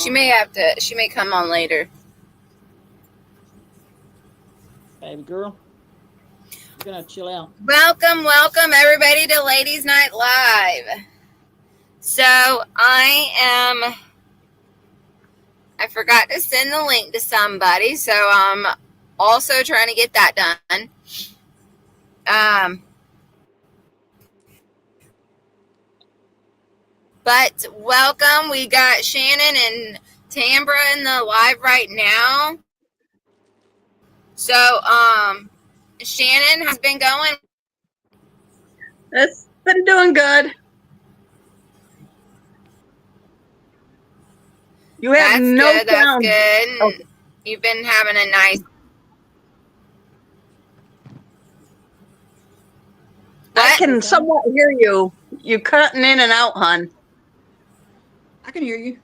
She may come on later. Baby girl. You're going to chill out. Welcome everybody to Ladies Night Live. So I forgot to send the link to somebody, so I'm also trying to get that done. But welcome. We got Shannon and Tambra in the live right now. So, Shannon, how's it been going? It's been doing good. You have That's no good. sound. That's good. Okay. You've been having a nice. I can somewhat hear you. You cutting in and out, hon. I can hear you.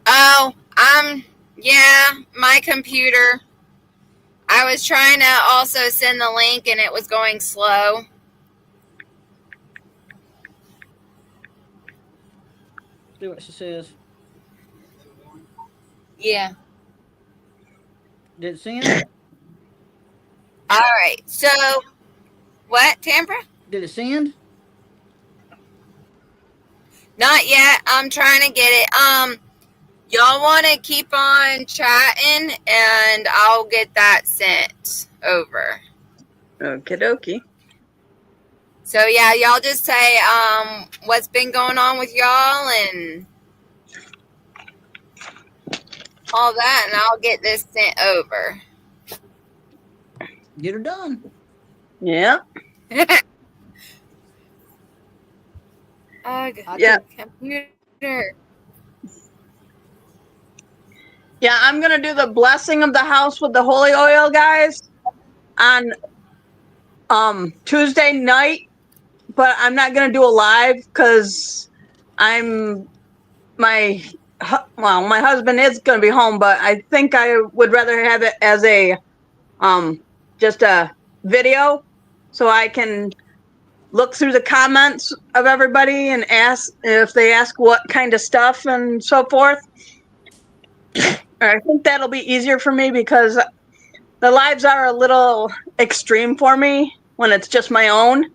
Oh, yeah, my computer. I was trying to also send the link and it was going slow. Do what she says. Yeah. Did it send? All right. So, what, Tambra? Did it send? Not yet. I'm trying to get it. Y'all want to keep on chatting and I'll get that sent over. Okie dokie. So yeah, y'all just say what's been going on with y'all and all that, and I'll get this sent over. Get her done. Yeah. Yeah. Computer. Yeah, I'm gonna do the blessing of the house with the holy oil, guys, on Tuesday night. But I'm not gonna do a live because my husband is gonna be home, but I think I would rather have it as a just a video, so I can look through the comments of everybody and ask if they ask what kind of stuff and so forth. I think that'll be easier for me because the lives are a little extreme for me when it's just my own,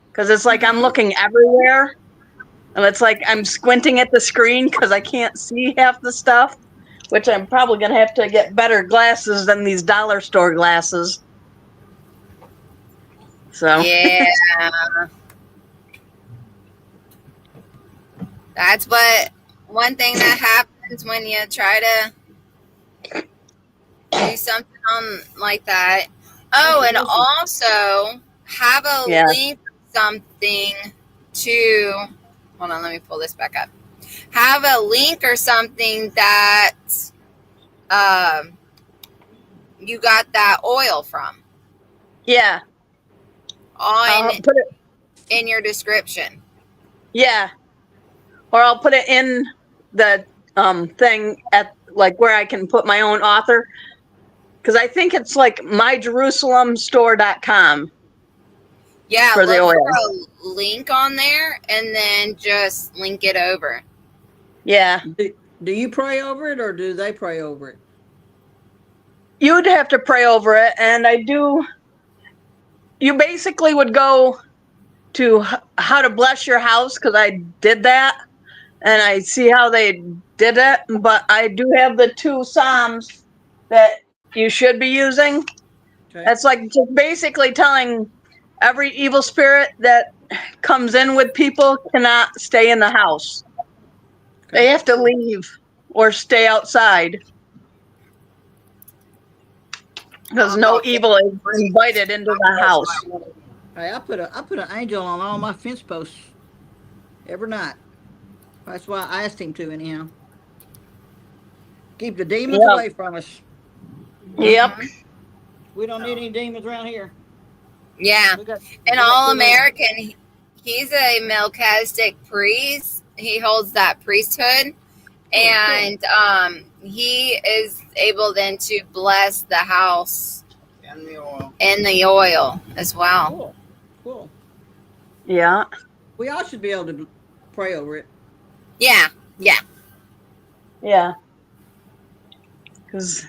because it's like I'm looking everywhere and it's like I'm squinting at the screen because I can't see half the stuff, which I'm probably going to have to get better glasses than these dollar store glasses. So yeah. That's one thing that happens when you try to do something on like that. Oh, and also have a link something to, hold on, let me pull this back up. Have a link or something that you got that oil from. Yeah. Put it in your description. Yeah. Or I'll put it in the thing at like where I can put my own author. Because I think it's like myjerusalemstore.com. Yeah, look for a link on there and then just link it over. Yeah. Do you pray over it or do they pray over it? You'd have to pray over it, and I do. You basically would go to how to bless your house, because I did that, and I see how they did it, but I do have the 2 Psalms that you should be using. Okay. That's like just basically telling every evil spirit that comes in with people cannot stay in the house. Okay. They have to leave or stay outside. Because no evil is invited into the house. Hey, I put an angel on all my fence posts every night. That's why I asked him to anyhow. Keep the demons away from us. Yep. We don't need any demons around here. Yeah. And All American, he's a Melchizedek priest. He holds that priesthood. And he is able then to bless the house and the oil as well. Cool. Yeah. We all should be able to pray over it. Yeah. Yeah. Because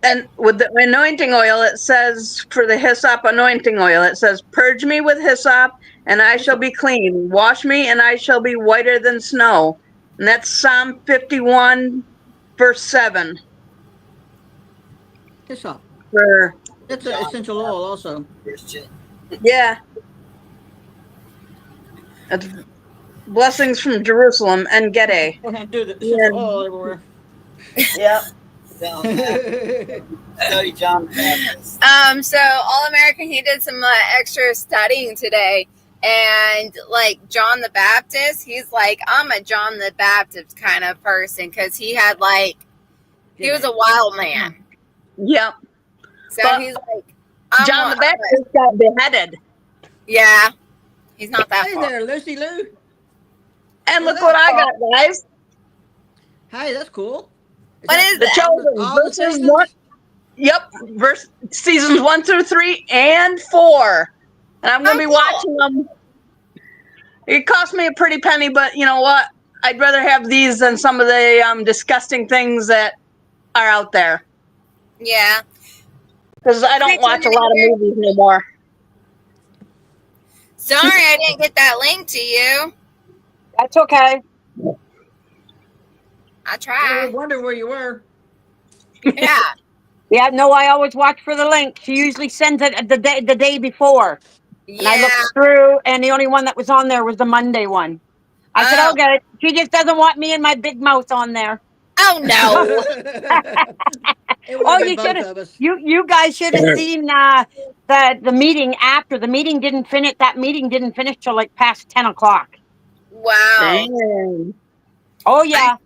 and with the anointing oil, it says for the hyssop anointing oil, it says, "Purge me with hyssop, and I shall be clean. Wash me, and I shall be whiter than snow." And that's Psalm 51, verse 7. Hyssop. For That's an essential oil also. yeah, that's blessings from Jerusalem and Gede. Go ahead and do the essential oil everywhere. Yep. Study John the Baptist. So All American, he did some extra studying today, and like John the Baptist, he's like, I'm a John the Baptist kind of person because he had like, he was a wild man. Yep. So But he's like, John the Baptist got beheaded. Yeah, he's not that Hey far. there, Lucy Lou. And look what I got, guys. Hey, that's cool. What is The that? Chosen, All the verses seasons? 1. Yep, seasons 1 through 3 and 4. And I'm going to be cool. watching them. It cost me a pretty penny, but you know what? I'd rather have these than some of the disgusting things that are out there. Yeah. Because I don't watch a lot of movies anymore. Sorry, I didn't get that link to you. That's okay. I I tried. wonder where you were. Yeah. Yeah, no, I always watch for the link. She usually sends it the day before. And I Yeah. looked through, and the only one that was on there was the Monday one. I said, Oh. okay, she just doesn't want me and my big mouth on there. Oh no. It would Oh, have been you both should of have. us. You guys should have seen the meeting after. The meeting didn't finish. That meeting didn't finish till like past 10 o'clock. Wow. Dang. Oh yeah.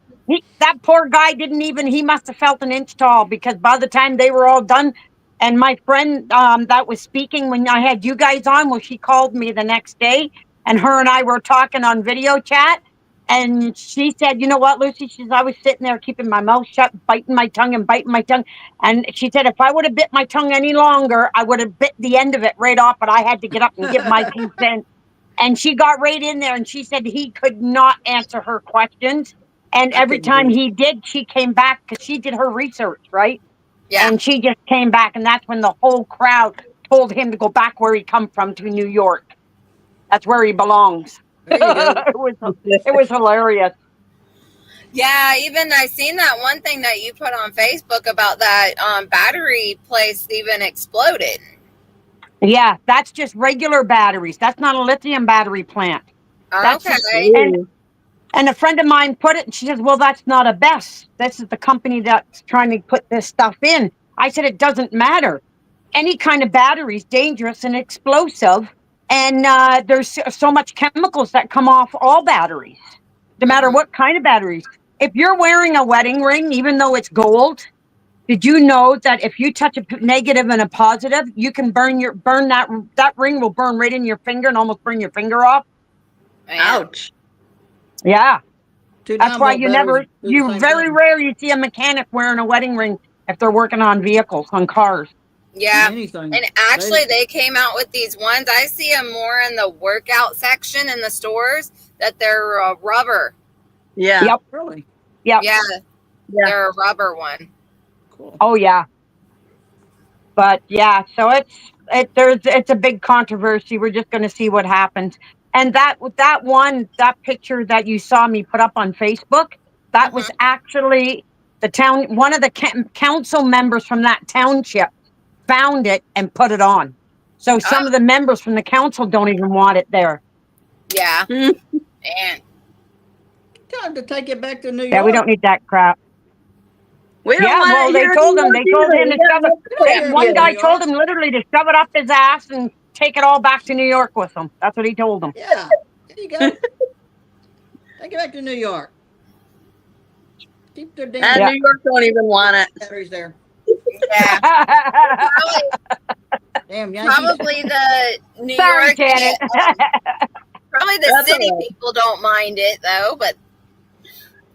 That poor guy didn't even, he must have felt an inch tall, because by the time they were all done, and my friend that was speaking when I had you guys on, well, she called me the next day, and her and I were talking on video chat, and she said, you know what, Lucy, she says, I was sitting there keeping my mouth shut, biting my tongue, and she said, if I would have bit my tongue any longer, I would have bit the end of it right off, but I had to get up and give my 2 cents. And she got right in there, and she said he could not answer her questions. And every time he did, she came back, because she did her research, right? Yeah. And she just came back, and that's when the whole crowd told him to go back where he come from, to New York. That's where he belongs. There you go. it was hilarious. Yeah, even I seen that one thing that you put on Facebook about that battery place even exploded. Yeah, that's just regular batteries. That's not a lithium battery plant. That's Okay. just- And a friend of mine put it, and she says, well, that's not a BESS. This is the company that's trying to put this stuff in. I said, it doesn't matter. Any kind of battery is dangerous and explosive. And there's so much chemicals that come off all batteries, no matter what kind of batteries. If you're wearing a wedding ring, even though it's gold, did you know that if you touch a negative and a positive, you can burn that ring will burn right in your finger and almost burn your finger off? Ouch. Yeah. Two That's why 9-volt batteries do the same very thing. rare you see a mechanic wearing a wedding ring if they're working on vehicles, on cars. Yeah. Anything. And actually, they came out with these ones. I see them more in the workout section in the stores, that they're rubber. Yeah. Yep. Really? Yep. Yeah. Yeah. They're a rubber one. Cool. Oh yeah. But yeah, so it's a big controversy. We're just going to see what happens. And that picture that you saw me put up on Facebook, that was actually one of the council members from that township found it and put it on. So some of the members from the council don't even want it there. Yeah. Mhm. And Time to take it back to New York. Yeah, we don't need that crap. We don't Yeah, want well, it they here in told New him. York They told either. him to We got shove no it. place One here. guy told him literally to shove it up his ass and take it all back to New York with him. That's what he told him. Yeah. There you go. Take it back to New York. Keep their damn And New York don't even want it. batteries there. yeah. Damn Yankees. Probably the New Sorry, York. Janet. Probably the That's city all right. people don't mind it though, but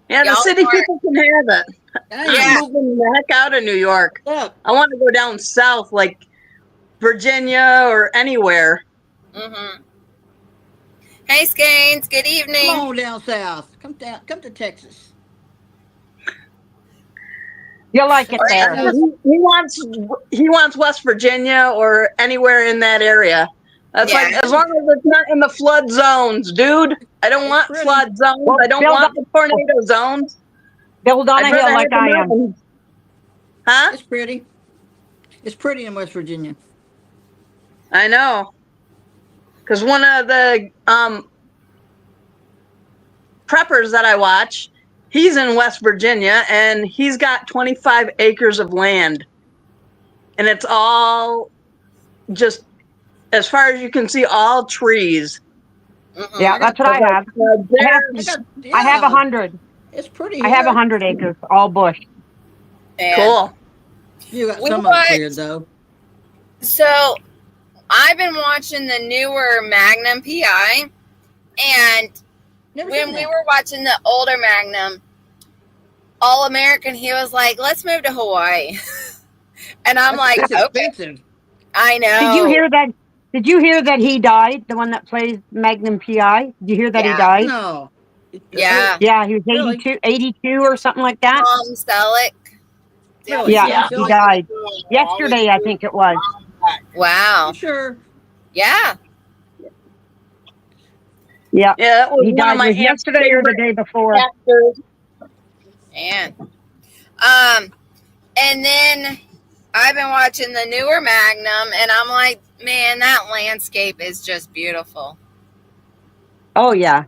Yeah, the Y'all city are- people can have it. Yeah. I'm moving the heck out of New York. Look, I want to go down south, like Virginia or anywhere. hmm Hey, Scanes. Good Come evening. on down south. Come down. Come to Texas. You'll like it there. Yes. He wants West Virginia or anywhere in that area. That's Yeah. like, as long as it's not in the flood zones, dude. I don't It's want pretty. flood zones. Well, I don't build want up- the tornado zones. Build on a I'd hill rather like have the I am. mountains. Huh? It's pretty. It's pretty in West Virginia. I know. Because one of the preppers that I watch, he's in West Virginia, and he's got 25 acres of land. And it's all just, as far as you can see, all trees. Mhm. Yeah, that's what I have. There's- I have 100. It's pretty. I have here. 100 acres, all bush. And Cool. You got We some of it watched- cleared though. So I've been watching the newer Magnum PI, and Never when seen we that. were watching the older Magnum, All American, he was like, "Let's move to Hawaii," and I'm like, That's "Okay, expensive. I know." Did you hear that? Did you hear that he died? The one that plays Magnum PI? Did you hear that he Yeah. died? No. Yeah. Yeah, he was Really? 82 or something like that. Tom Selleck? Really? Yeah, Really? he died yesterday, I think it was. Wow. Sure. Yeah. Yeah, Yeah, that was he one died of my was yesterday or the day before. actors. And and then I've been watching the newer Magnum, and I'm like, man, that landscape is just beautiful. Oh yeah,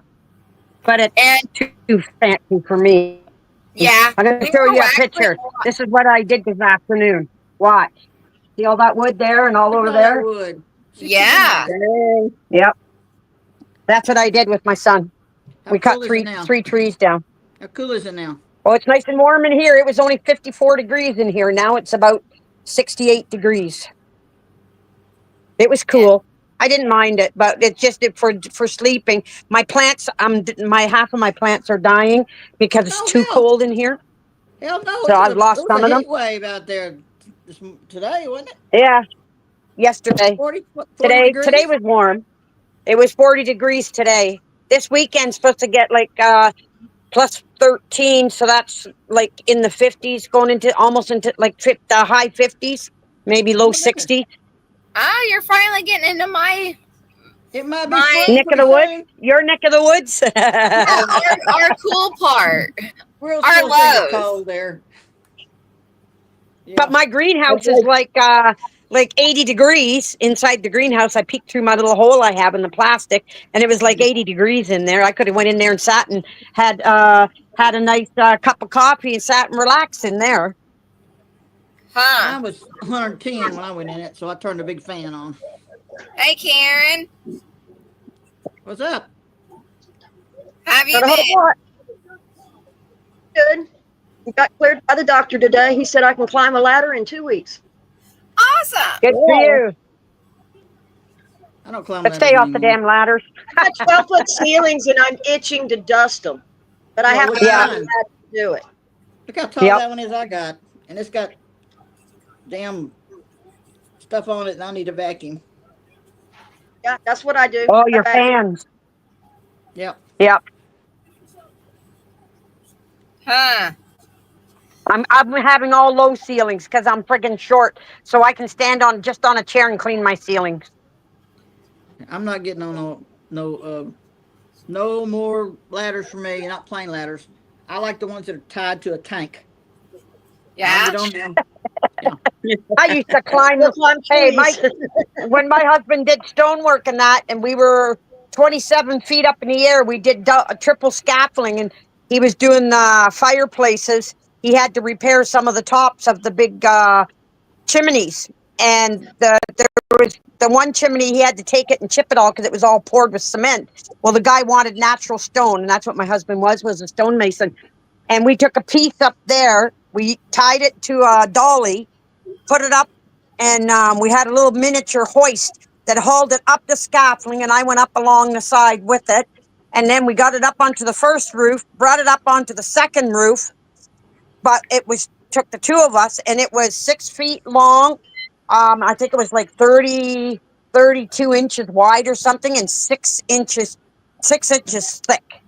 but it's And too fancy for me. yeah, I'm gonna we show were you a actually picture. wa- This is what I did this afternoon. Watch. See all that wood there and all over Look at all that there? wood. Yeah. Yep. That's what I did with my son. How We cool cut is three it now? trees down. How cool is it now? Oh, it's nice and warm in here. It was only 54 degrees in here. Now it's about 68 degrees. It was cool. I didn't mind it, but it's just for sleeping. My plants, my half of my plants are dying because it's Oh, too hell. cold in here. Hell no. So I've lost some of them. Heat wave out there today, wasn't it? Yeah, yesterday. 40 Today degrees? was warm. It was 40 degrees today. This weekend's supposed to get like plus 13, so that's like in the 50s, going into almost into like the high 50s, maybe low Oh, there. 60s. Oh, you're finally getting into my It might be My- spring Neck of pretty the woods, soon. your neck of the woods. our cool part. We're our still pretty lows. cold there. Yeah. But my greenhouse is like 80 degrees inside the greenhouse. I peeked through my little hole I have in the plastic, and it was like 80 degrees in there. I could have went in there and sat and had a nice cup of coffee and sat and relaxed in there. Huh. Mine was 110 when I went in it, so I turned the big fan on. Hey, Karen. What's up? Have you Not a whole been? lot. Good. Got cleared by the doctor today. He said I can climb a ladder in 2 weeks. Awesome. Good for you. I don't climb But Mm. ladders stay off the anymore. damn ladders. I got 12-foot ceilings and I'm itching to dust them. But I Well, have to look climb at a mine. ladder to do it. Look how tall Yep. that one is I got. And it's got damn stuff on it and I need a vacuum. Yeah, that's what I do. Oh, I your vacuum. fans. Yep. Yep. Huh. I'm having all low ceilings because I'm friggin' short, so I can stand on just on a chair and clean my ceilings. I'm not getting on no more ladders for me, not plain ladders. I like the ones that are tied to a tank. Yeah. I get on them. I used to climb We'll climb Hey, trees. when my husband did stonework and that, and we were 27 feet up in the air, we did triple scaffolding, and he was doing the fireplaces. He had to repair some of the tops of the big chimneys, and there was the one chimney he had to take it and chip it all because it was all poured with cement. Well, the guy wanted natural stone, and that's what my husband was a stonemason. And we took a piece up there, we tied it to a dolly, put it up, and we had a little miniature hoist that hauled it up the scaffolding, and I went up along the side with it. And then we got it up onto the first roof, brought it up onto the second roof, but took the two of us, and it was 6 feet long. I think it was like 32 inches wide or something, and 6 inches 6 inches thick.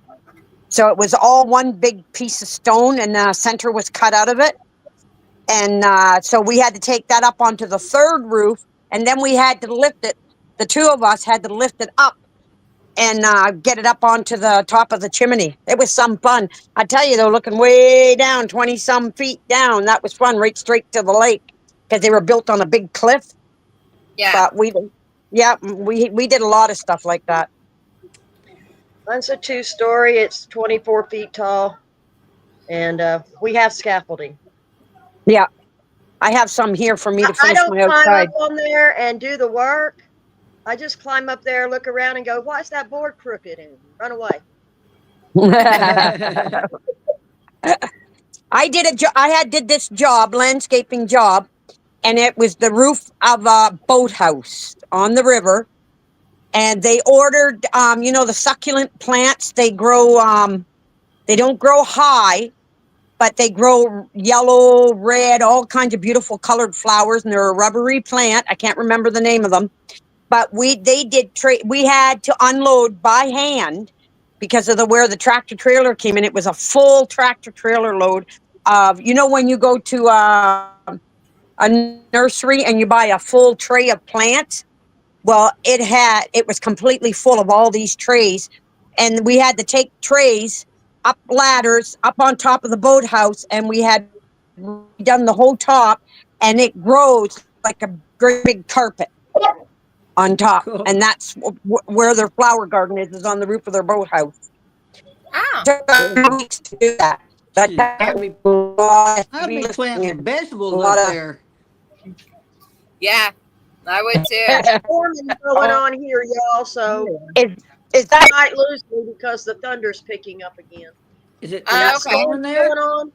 So it was all one big piece of stone, and the center was cut out of it. And so we had to take that up onto the third roof, and then we had to lift it. The two of us had to lift it up and get it up onto the top of the chimney. It was some fun. I tell you, though, looking way down, 20 some feet down, that was fun, right straight to the lake, because they were built on a big cliff. Yeah. But we did a lot of stuff like that. Mine's a 2-story. It's 24 feet tall, and we have scaffolding. Yeah, I have some here for me to I finish don't my climb outside. up on there and do the work. I just climb up there, look around, and go, "Why is that board crooked?" and run away. I did this job, landscaping job, and it was the roof of a boathouse on the river. And they ordered, the succulent plants. They grow, they don't grow high, but they grow yellow, red, all kinds of beautiful colored flowers. And they're a rubbery plant. I can't remember the name of them. But we had to unload by hand because of where the tractor trailer came in. It was a full tractor trailer load of, when you go to a nursery and you buy a full tray of plants. Well, it was completely full of all these trays, and we had to take trays up ladders up on top of the boathouse, and we had done the whole top, and it grows like a great big carpet on top. Cool. And that's where their flower garden is on the roof of their boathouse. Oh. Took us weeks to do that. Gee, I'd be planting vegetables lot up of- there. Yeah, I would too. Storming going on here, y'all. So Is you that might lose me because the thunder's picking up again. Is it Oh, okay. storming there? Going on,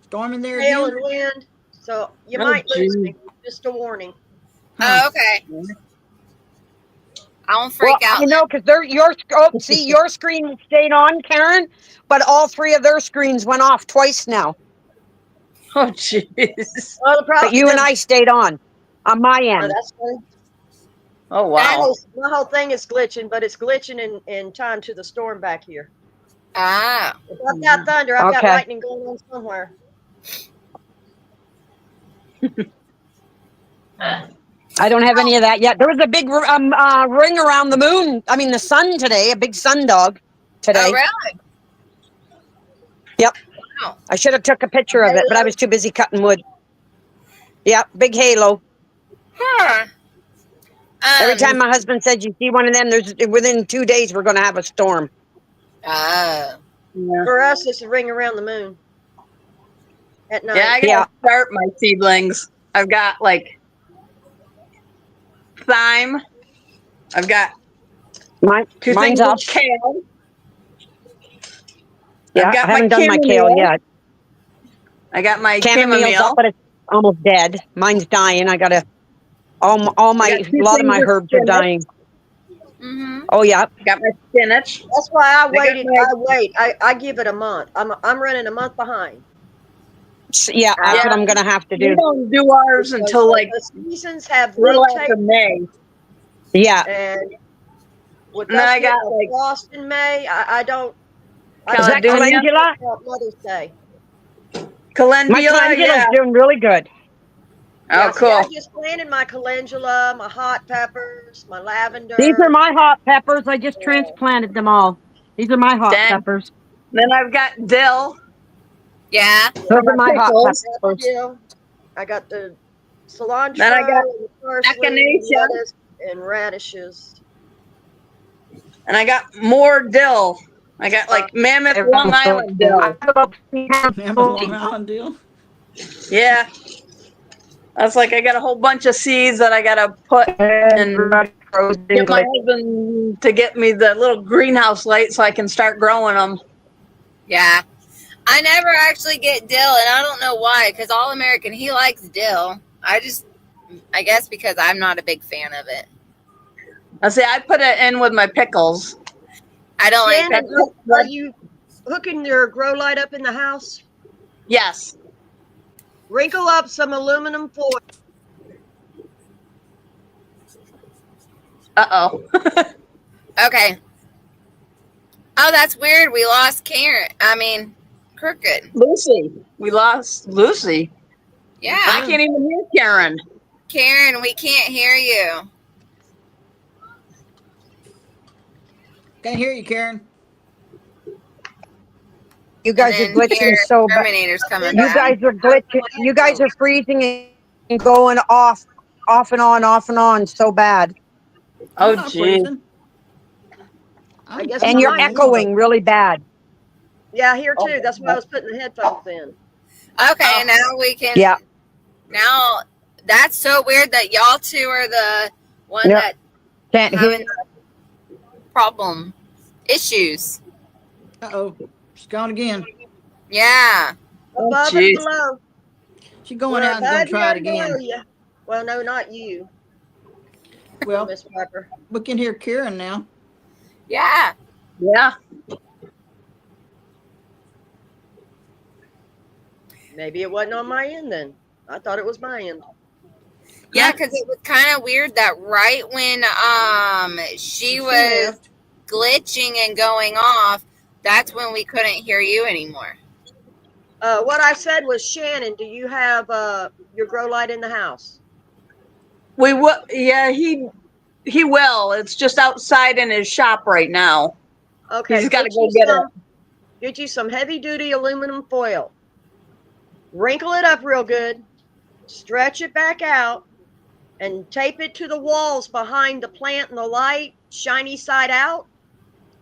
Storming there hail again? and wind. So you Oh, might lose gee. me. Just a warning. Oh, okay. I won't freak out. I know, because your screen stayed on, Karen, but all three of their screens went off twice now. Oh, jeez. Well, the problem. But you and I stayed on my Oh, end. that's funny. Oh, My wow. whole thing is glitching, but it's glitching in time to the storm back here. Ah. If I've got thunder, I've got Okay. lightning going on somewhere. I don't have any of that yet. There was a big ring around the moon. I mean, the sun today, a big sun dog today. Oh, really? Yep. Wow. I should have took a picture of it, but I was too busy cutting wood. Yep, big halo. Huh. Every time my husband said, "You see one of them," within 2 days we're going to have a storm. Oh. Yeah. For us, it's a ring around the moon at night. Yeah, I gotta Yeah. start my seedlings. I've got like thyme. I've got two Mine's things up. of kale. Yeah, I've got I haven't done my kale chamomile. yet. I got my Chamomile's chamomile. up, but it's almost dead. Mine's dying. I gotta. A I got two lot of my things of herbs are spinach. dying. Mm-hmm. Oh yeah. Got my spinach. That's why I got waited. my- I give it a month. I'm running a month behind. Yeah, that's Yeah. what I'm gonna have to We do. don't do ours Because until like the seasons have little after rotated, May. Yeah. and with And then us I got, getting a like- frost in May, I don't. Is that Calendula? calendula? Mother's Day. Calendula, My calendula's yeah. doing really good. Oh, Yeah, see, cool. I just planted my calendula, my hot peppers, my lavender. These are my hot peppers. I just transplanted them all. These are my hot Dang. peppers. Then I've got dill. Yeah. Those are my hot pickles. peppers. Dill. I got the cilantro, Then I got and parsley, echinacea. lettuce, and radishes. And I got more dill. I got like Mammoth Long Island dill. Remember Long Island deal? Yeah. I was like, I got a whole bunch of seeds that I gotta put and get my husband to get me the little greenhouse light so I can start growing them. Yeah. I never actually get dill, and I don't know why, because All American, he likes dill. I guess because I'm not a big fan of it. I say I put it in with my pickles. I don't like Shannon, pepper. are you hooking your grow light up in the house? Yes. Wrinkle up some aluminum foil. Uh-oh. Okay. Oh, that's weird. We lost Karen. I mean, Crooked. Lucy. We lost Lucy. I Yeah. can't even hear Karen. Karen, we can't hear you. Can't hear you, Karen. You guys are And then glitching here, so bad. Terminator's coming You back. guys are glitching. You guys are freezing and going off and on so bad. Oh, I'm not gee. freezing. I guess And you're mine is. echoing really bad. Yeah, here too. That's why I was putting the headphones in. Okay, now we can. Yeah. Now, that's so weird that y'all two are the one Yep. that Can't hear. having the problem. Issues. Uh-oh. She's gone again. Yeah. Above jeez. and below. She's going We're out and gonna above try it you and below again. you. Well, no, not you, Well, Miss Piper. we can hear Karen now. Yeah. Yeah. Maybe it wasn't on my end then. I thought it was my end. Yeah, because it was kind of weird that right when she was left. glitching and going off, that's when we couldn't hear you anymore. What I said was, Shannon, do you have your grow light in the house? We will. Yeah, he will. It's just outside in his shop right now. Okay. He's got to get go you get some- it. Get you some heavy duty aluminum foil. Wrinkle it up real good. Stretch it back out. And tape it to the walls behind the plant and the light, shiny side out.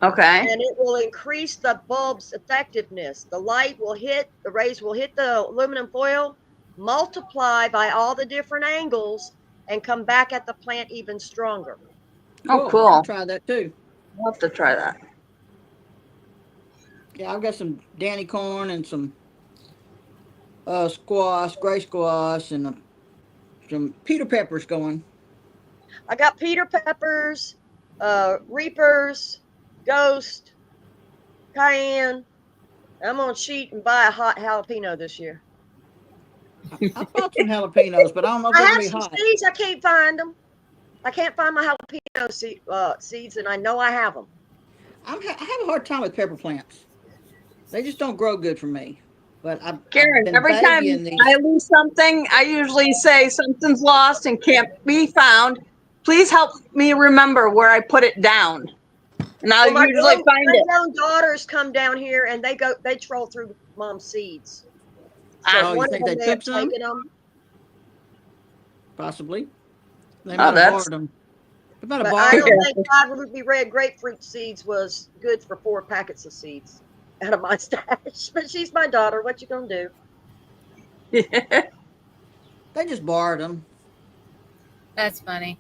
Okay. And it will increase the bulb's effectiveness. The light will hit, the rays will hit the aluminum foil, multiply by all the different angles, and come back at the plant even stronger. Oh, I'll cool. try that too. We'll have to try that. Yeah, I've got some Danny corn and some squash, gray squash, and some Peter peppers going. I got Peter peppers, Reapers, Ghost, Cayenne. I'm gonna cheat and buy a hot jalapeno this year. I bought some jalapenos, but I don't know if I they're have gonna be some hot. seeds. I can't find them. I can't find my jalapeno seeds, and I know I have them. I have a hard time with pepper plants. They just don't grow good for me. But I've Karen, been every time babying these. I lose something, I usually say something's lost and can't be found. Please help me remember where I put it down. And I'll Well, usually find my it. young daughters come down here and they troll through mom's seeds. So Oh, you one think of them they may have took some? taken them, Possibly. They Oh, might have that's- borrowed them. They might have but I borrowed don't them. think 5 ruby red grapefruit seeds was good for 4 packets of seeds out of my stash. But she's my daughter. What you gonna do? They just borrowed them. That's funny.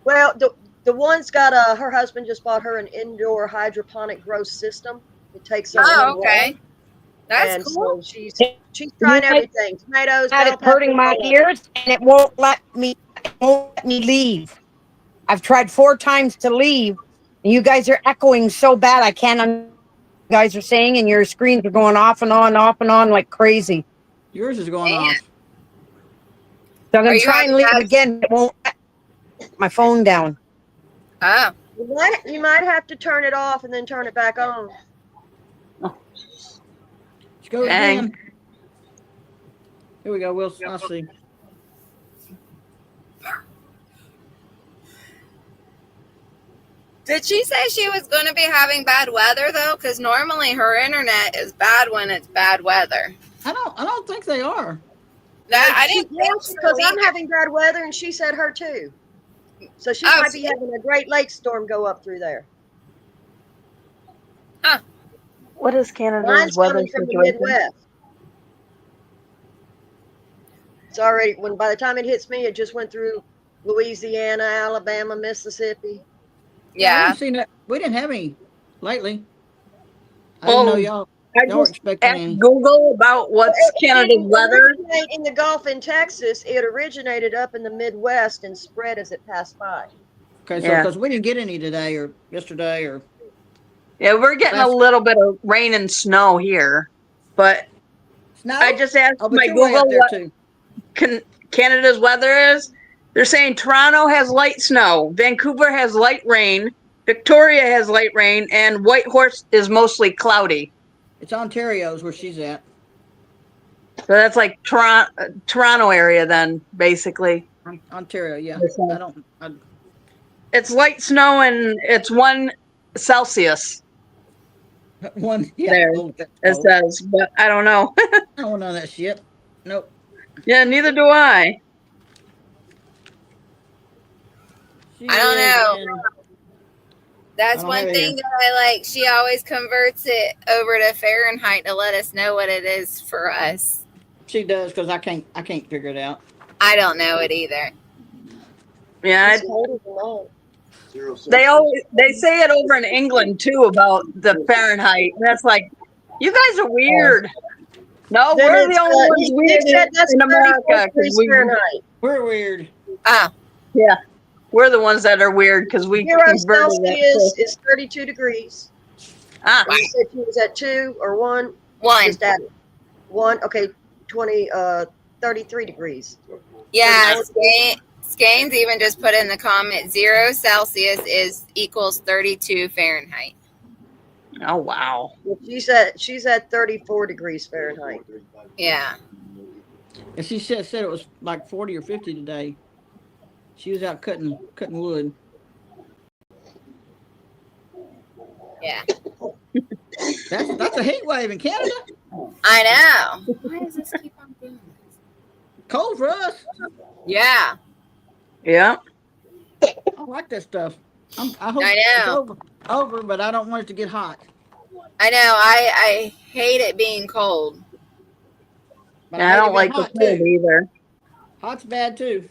Well, the one's got her husband just bought her an indoor hydroponic grow system. It takes up Oh, little okay. water, That's and cool. so she's trying You everything. Tomatoes, Had bell it hurting my peppers, ears, and it won't let me leave. I've tried 4 times to leave, and you guys are echoing so bad. I can't. You guys are saying, and your screens are going off and on like crazy. Yours is going Man. off. So I'm Are gonna you try and on leave that- again. It won't let my phone down. Oh. You might have to turn it off and then turn it back on. Let's go Dang. again. Here we go. I'll see. Did she say she was going to be having bad weather though? Because normally her internet is bad when it's bad weather. I don't think they are. That I didn't think Yes, so because I'm either. having bad weather, and she said her too. So she Oh, might be having a Great Lakes storm go up through there. What is Canada's Mine's weather coming from the situation? Midwest. It's already by the time it hits me, it just went through Louisiana, Alabama, Mississippi. I Yeah. haven't seen that. We didn't have any lately. I didn't know Oh, y'all I were just expecting asked any. Google about what's It Canada's didn't weather. originate in the Gulf in Texas. It originated up in the Midwest and spread as it passed by. Okay, so Yeah. because we didn't get any today or yesterday or Yeah, we're getting a Last- little bit of rain and snow here, but snow. I just asked oh, but my you're way up Google there what too. Canada's weather is. They're saying Toronto has light snow, Vancouver has light rain, Victoria has light rain, and Whitehorse is mostly cloudy. It's Ontario's where she's at. So that's like Toronto area then, basically. Ontario, yeah. It's light snow and it's 1 Celsius. One, yeah. There, it says, but I don't know. I don't know that shit. Nope. Yeah, neither do I. I don't know. That's one thing that I like. She always converts it over to Fahrenheit to let us know what it is for us. She does, because I can't figure it out. I don't know it either. Yeah, they say it over in England too about the Fahrenheit. And that's like, you guys are weird. No, Then we're the only ones weird in America. We're weird. Ah, yeah, we're the ones that are weird because we 0 Celsius is 32 degrees. Ah, You said she was at 2 or 1? one. Just at 1, okay, 33 degrees. Yeah, Skanes even just put in the comment 0 Celsius equals 32 Fahrenheit. oh wow. She's at 34 degrees Fahrenheit. Yeah. And she said it was like 40 or 50 today. She was out cutting wood. Yeah. That's a heat wave in Canada. I know. Why does this keep on doing this? Cold for us. Yeah. Yeah. I like that stuff. I hope I know. it's over, but I don't want it to get hot. I know. I hate it being cold. But I don't like the hot cold too. either. Hot's bad too.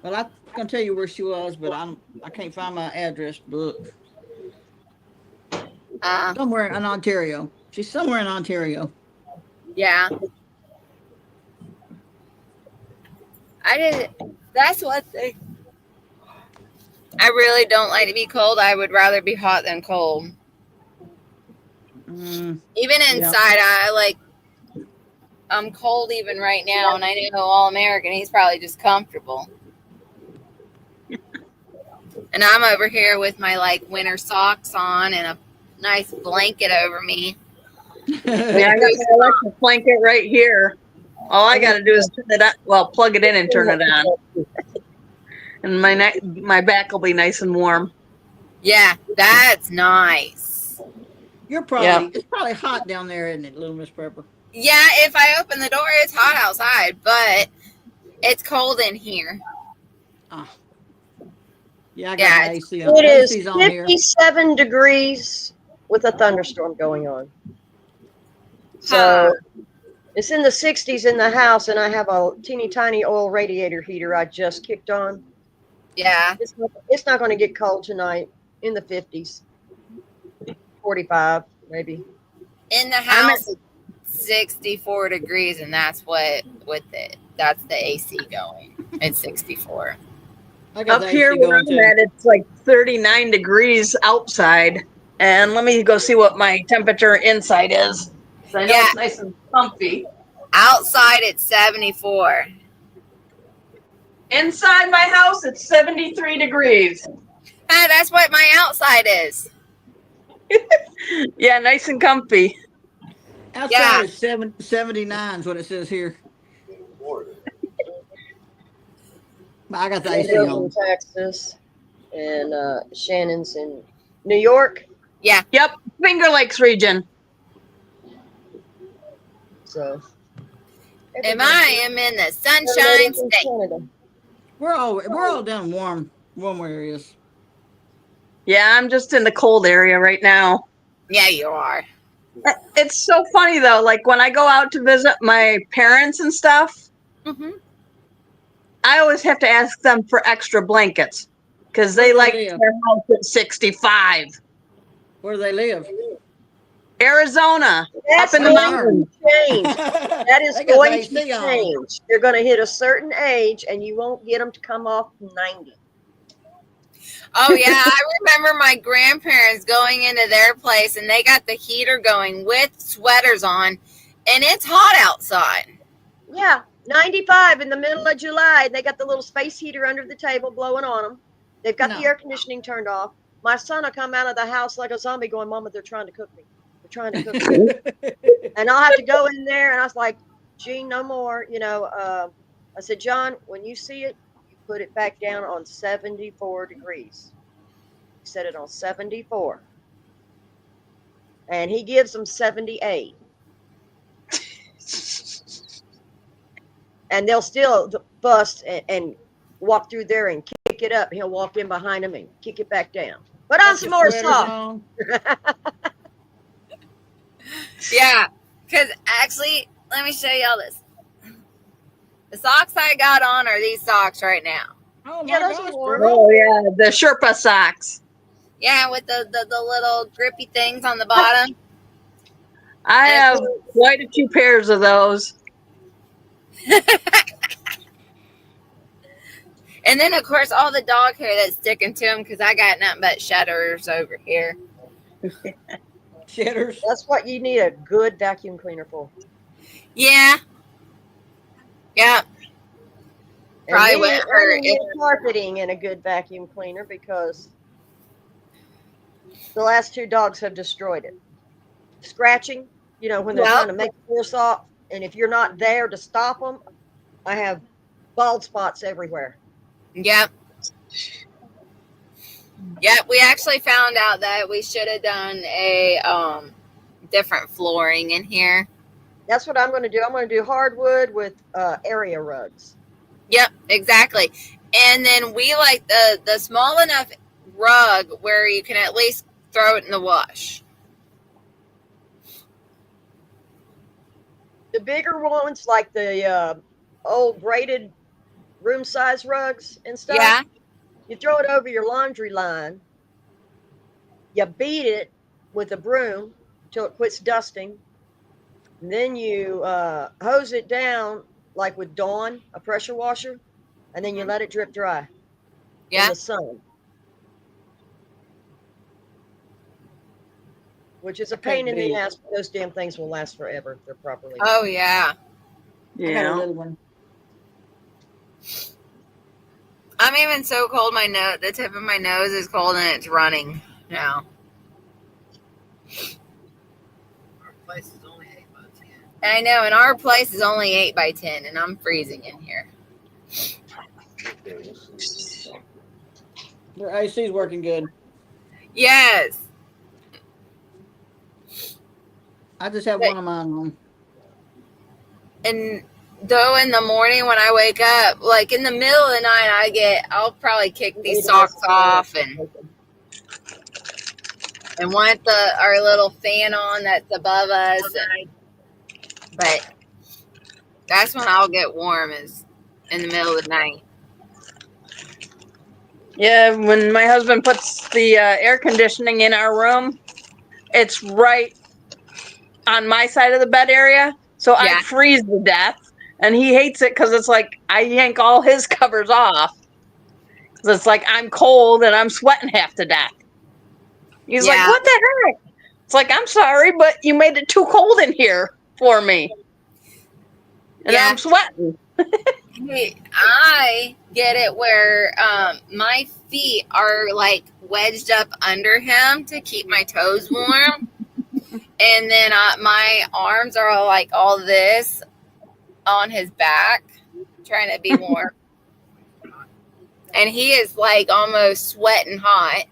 Well, I'm gonna tell you where she was, but I can't find my address book. Somewhere in Ontario. She's somewhere in Ontario. Yeah. That's one thing. I really don't like to be cold. I would rather be hot than cold. Even inside, I'm cold even right now, and I know All American, he's probably just comfortable. And I'm over here with my winter socks on and a nice blanket over me. Yeah, I got my electric blanket right here. All I got to do is turn it on. Well, plug it in and turn it on. And my back will be nice and warm. Yeah, that's nice. It's probably hot down there, isn't it, Little Miss Pepper? Yeah, if I open the door, it's hot outside, but it's cold in here. Yeah, I got my AC on. It is AC's on here. 57 degrees with a thunderstorm going on. So it's in the 60s in the house, and I have a teeny tiny oil radiator heater I just kicked on. Yeah. It's not going to get cold tonight. In the 50s. 45, maybe. In the house, it's 64 degrees, and that's that's the AC going. It's 64. Up here where I'm at, it's like 39 degrees outside. And let me go see what my temperature inside is. So I know it's nice and comfy. Outside, it's 74. Inside my house, it's 73 degrees. That's what my outside is. Yeah, nice and comfy. Outside is 79 is what it says here. I got the AC on. Texas, and Shannon's in New York. Yeah. Yep. Finger Lakes region. So. And I am in the Sunshine State. We're all down warm areas. Yeah, I'm just in the cold area right now. Yeah, you are. It's so funny though. Like when I go out to visit my parents and stuff, I always have to ask them for extra blankets because they like their house at 65. Where do they live? Arizona, That's up in the mountains. That is going to change. You're going to hit a certain age, and you won't get them to come off 90. Oh yeah, I remember my grandparents going into their place, and they got the heater going with sweaters on, and it's hot outside. Yeah, 95 in the middle of July, and they got the little space heater under the table blowing on them. They've got No. the air conditioning turned off. My son will come out of the house like a zombie going, Mama, they're trying to cook me. They're trying to cook me. And I'll have to go in there, and I was like, Gene, no more. I said, John, when you see it, you put it back down on 74 degrees. He set it on 74. And he gives them 78. And they'll still bust and walk through there and kick it up. He'll walk in behind them and kick it back down. Put on some more socks. Yeah, because actually, let me show y'all this. The socks I got on are these socks right now. Oh my Yeah, those gosh, are warm. bro. Oh yeah, the Sherpa socks. Yeah, with the little grippy things on the bottom. I have quite a few pairs of those. And then, of course, all the dog hair that's sticking to them because I got nothing but shudders over here. Shitters. That's what you need a good vacuum cleaner for. Yeah. Yeah. And Probably me, wouldn't I hurt need carpeting in a good vacuum cleaner because the last 2 dogs have destroyed it. Scratching, when they're Well- trying to make force off, and if you're not there to stop them, I have bald spots everywhere. Yep. Yep. We actually found out that we should have done a different flooring in here. That's what I'm going to do. I'm going to do hardwood with area rugs. Yep, exactly. And then we like the small enough rug where you can at least throw it in the wash. The bigger ones, like the old braided room size rugs and stuff, Yeah. you throw it over your laundry line. You beat it with a broom till it quits dusting. And then you hose it down like with Dawn, a pressure washer, and then you let it drip dry in Yeah. the sun. Which is a pain in the ass, but those damn things will last forever if they're properly. Oh yeah. I got a Yeah. little one. I'm even so cold the tip of my nose is cold and it's running now. Our place is only 8 by 10. And I know, and our place is only 8 by 10 and I'm freezing in here. Their AC's working good. Yes. I just have one of mine on. And though in the morning when I wake up, like in the middle of the night, I'll probably kick these socks off and want our little fan on that's above us. But that's when I'll get warm, is in the middle of the night. Yeah, when my husband puts the air conditioning in our room, it's right on my side of the bed area. So Yeah. I freeze to death. And he hates it because it's like I yank all his covers off. 'Cause it's like I'm cold and I'm sweating half to death. He's Yeah. like, what the heck? It's like, I'm sorry, but you made it too cold in here for me. And Yeah. I'm sweating. Hey, I get it where my feet are like wedged up under him to keep my toes warm. And then my arms are like all this on his back, trying to be warm. And he is like almost sweating hot.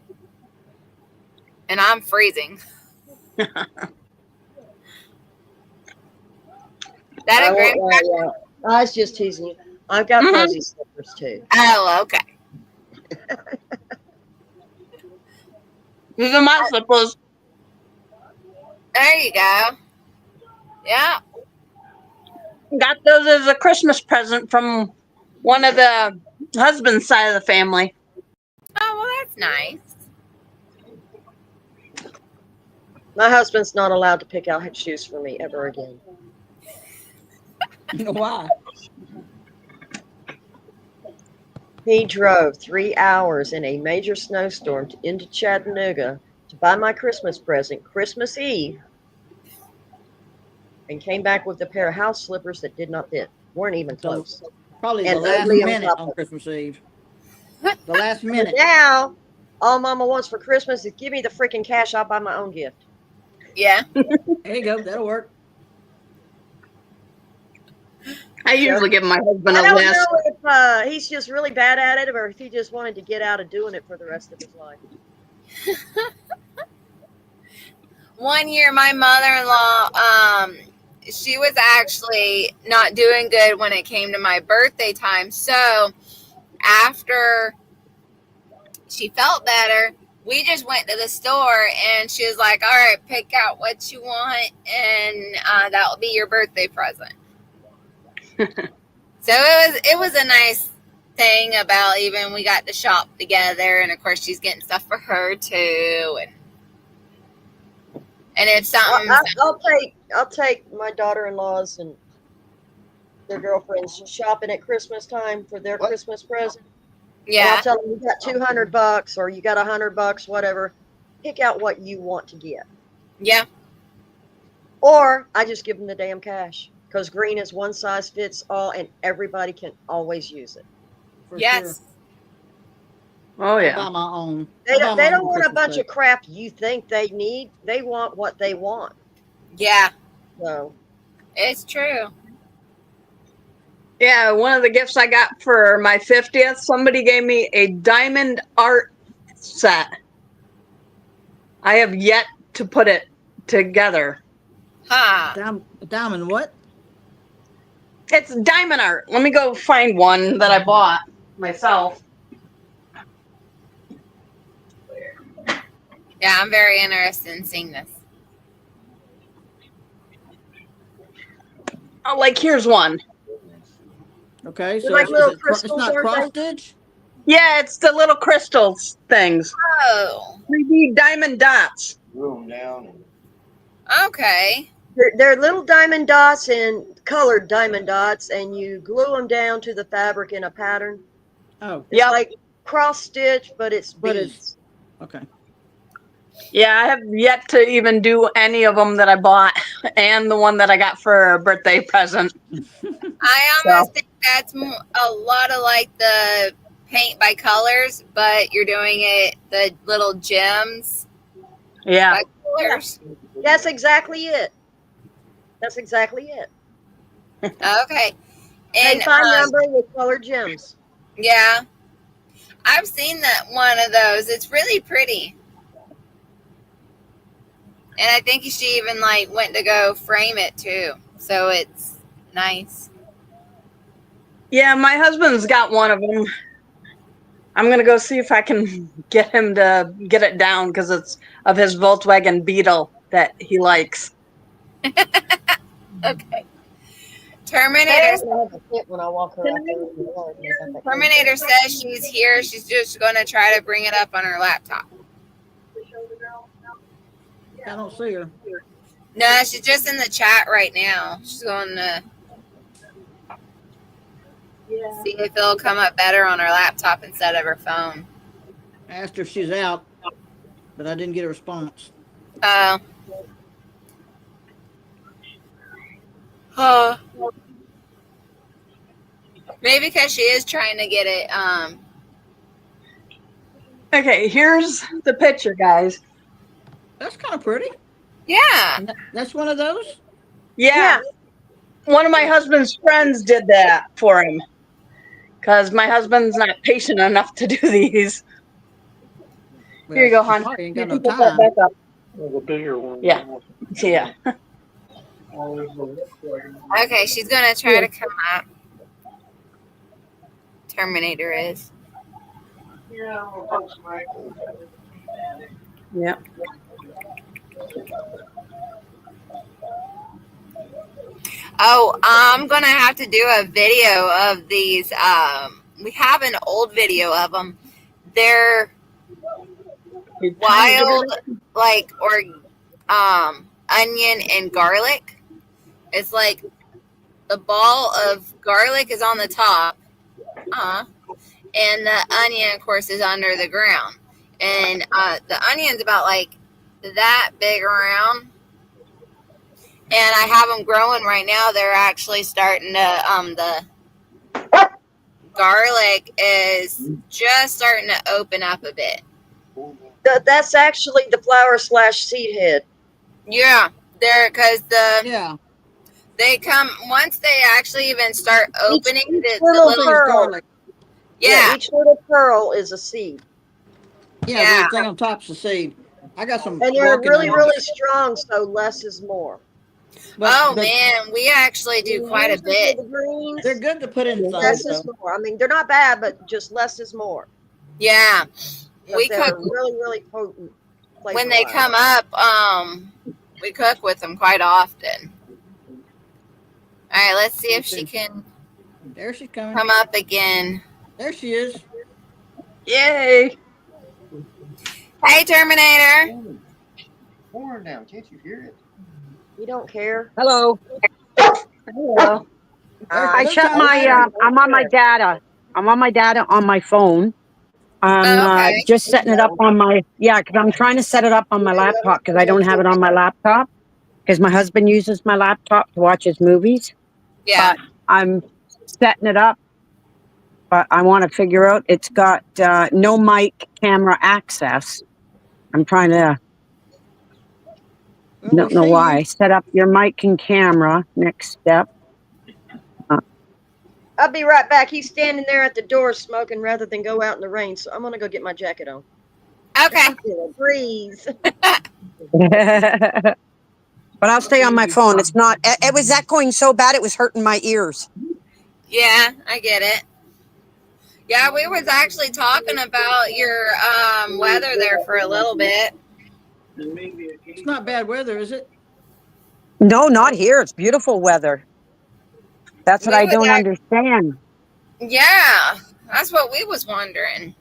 And I'm freezing. That I a won't grand? lie, yeah. I was just teasing you. I've got Mhm. fuzzy slippers too. Oh, okay. These are my slippers. There you go. Yeah. Got those as a Christmas present from one of the husband's side of the family. Oh, well, that's nice. My husband's not allowed to pick out shoes for me ever again. Why? He drove 3 hours in a major snowstorm into Chattanooga to buy my Christmas present Christmas Eve and came back with a pair of house slippers that did not fit. Weren't even So, close. probably the And last ugly on minute top on of it. Christmas Eve. The last But minute. now, all Mama wants for Christmas is give me the freaking cash. I'll buy my own gift. Yeah. There you go. That'll work. I usually give my husband I a don't list. know if he's just really bad at it or if he just wanted to get out of doing it for the rest of his life. One year, my mother-in-law, she was actually not doing good when it came to my birthday time. So after she felt better, we just went to the store and she was like, all right, pick out what you want and that'll be your birthday present. So it was a nice thing about even we got to shop together, and of course she's getting stuff for her too, and if something I'll take my daughter-in-laws and their girlfriends shopping at Christmas time for their Christmas present. And yeah I'll tell them you got $200 or you got $100, whatever. Pick out what you want to get. yeah Or I just give them the damn cash because green is one size fits all, and everybody can always use it. For yes sure. Oh I yeah. buy my own. They I buy don't, my they own don't want a Christmas bunch present. of crap you think they need. They want what they want. yeah So it's true. Yeah, one of the gifts I got for my 50th, somebody gave me a diamond art set. I have yet to put it together. Diamond what? It's diamond art. Let me go find one that I bought myself. Yeah, I'm very interested in seeing this. Oh, like, here's one. Okay, They're so like it's little it's crystals, not aren't cross they? stitch. Yeah, it's the little crystals things. Oh, 3D diamond dots. Glue 'em down. okay. They're little diamond dots and colored diamond dots, and you glue them down to the fabric in a pattern. Oh, It's Yep. like cross stitch, but it's But it's- beads. okay. Yeah, I have yet to even do any of them that I bought and the one that I got for a birthday present. I almost think that's a lot of like the paint by colors, but you're doing it the little gems Yeah. by colors. That's exactly it. That's exactly it. Okay. And And fine number with colored gems. yeah, I've seen that one of those. It's really pretty. And I think she even like went to go frame it too. So it's nice. Yeah, my husband's got one of them. I'm going to go see if I can get him to get it down because it's of his Volkswagen Beetle that he likes. Okay. Terminator When I walk her out there in the yard, and I got that Terminator says she's here. She's just going to try to bring it up on her laptop. I don't see her. No, she's just in the chat right now. She's going to see if it'll come up better on her laptop instead of her phone. I asked her if she's out, but I didn't get a response. Oh. Maybe because she is trying to get it. Okay, here's the picture, guys. That's kind of pretty. Yeah. That's one of those. Yeah. One of my husband's friends did that for him because my husband's not patient enough to do these. Here you go, hon. Probably ain't You got no can put that time. back up. The bigger one. Yeah. Yeah. Okay, she's going to try to come up. Terminator is. Yeah. Oh, I'm going to have to do a video of these. We have an old video of them. They're wild, like, or onion and garlic. It's like the ball of garlic is on the top. And the onion, of course, is under the ground. And the onion's about like that big around. and I have them growing right now. They're actually starting to the garlic is just starting to open up a bit. That's actually the flower / seed head. Yeah, they're because Yeah. they come once they actually even start opening each the little Thing is little garlic. yeah. Each little pearl is a seed. Yeah, Yeah. the thing on top's the seed. I got some And they're walking really, ones. really strong, so less is more. Oh man, we actually do quite a bit. The greens, They're good to put in things, less though. is more. I mean, they're not bad, but just less is more. Yeah, But we they're cook really, really potent. when they flavor-wise. come up. We cook with them quite often. All right, let's see if she can There she's coming. come up again. There she is. Yay! Hey, Terminator. Horn down, can't you hear it? You don't care. Hello. Hello. I There's shut Tom my, Ryder. I'm on my data. I'm on my data on my phone. I'm Okay. just setting it up on my, because I'm trying to set it up on my laptop because I don't have it on my laptop because my husband uses my laptop to watch his movies. Yeah. But I'm setting it up. But I want to figure out, it's got no mic camera access. I'm trying to, Well, don't we know see why. you. Set up your mic and camera. Next step. I'll be right back. He's standing there at the door smoking rather than go out in the rain, so I'm gonna go get my jacket on. Okay. Feel a breeze. But I'll stay on my phone. It's not, it was echoing so bad it was hurting my ears. Yeah, I get it. Yeah, we was actually talking about your weather there for a little bit. It's not bad weather, is it? No, not here. It's beautiful weather. That's what We I would don't act- understand. Yeah, that's what we was wondering.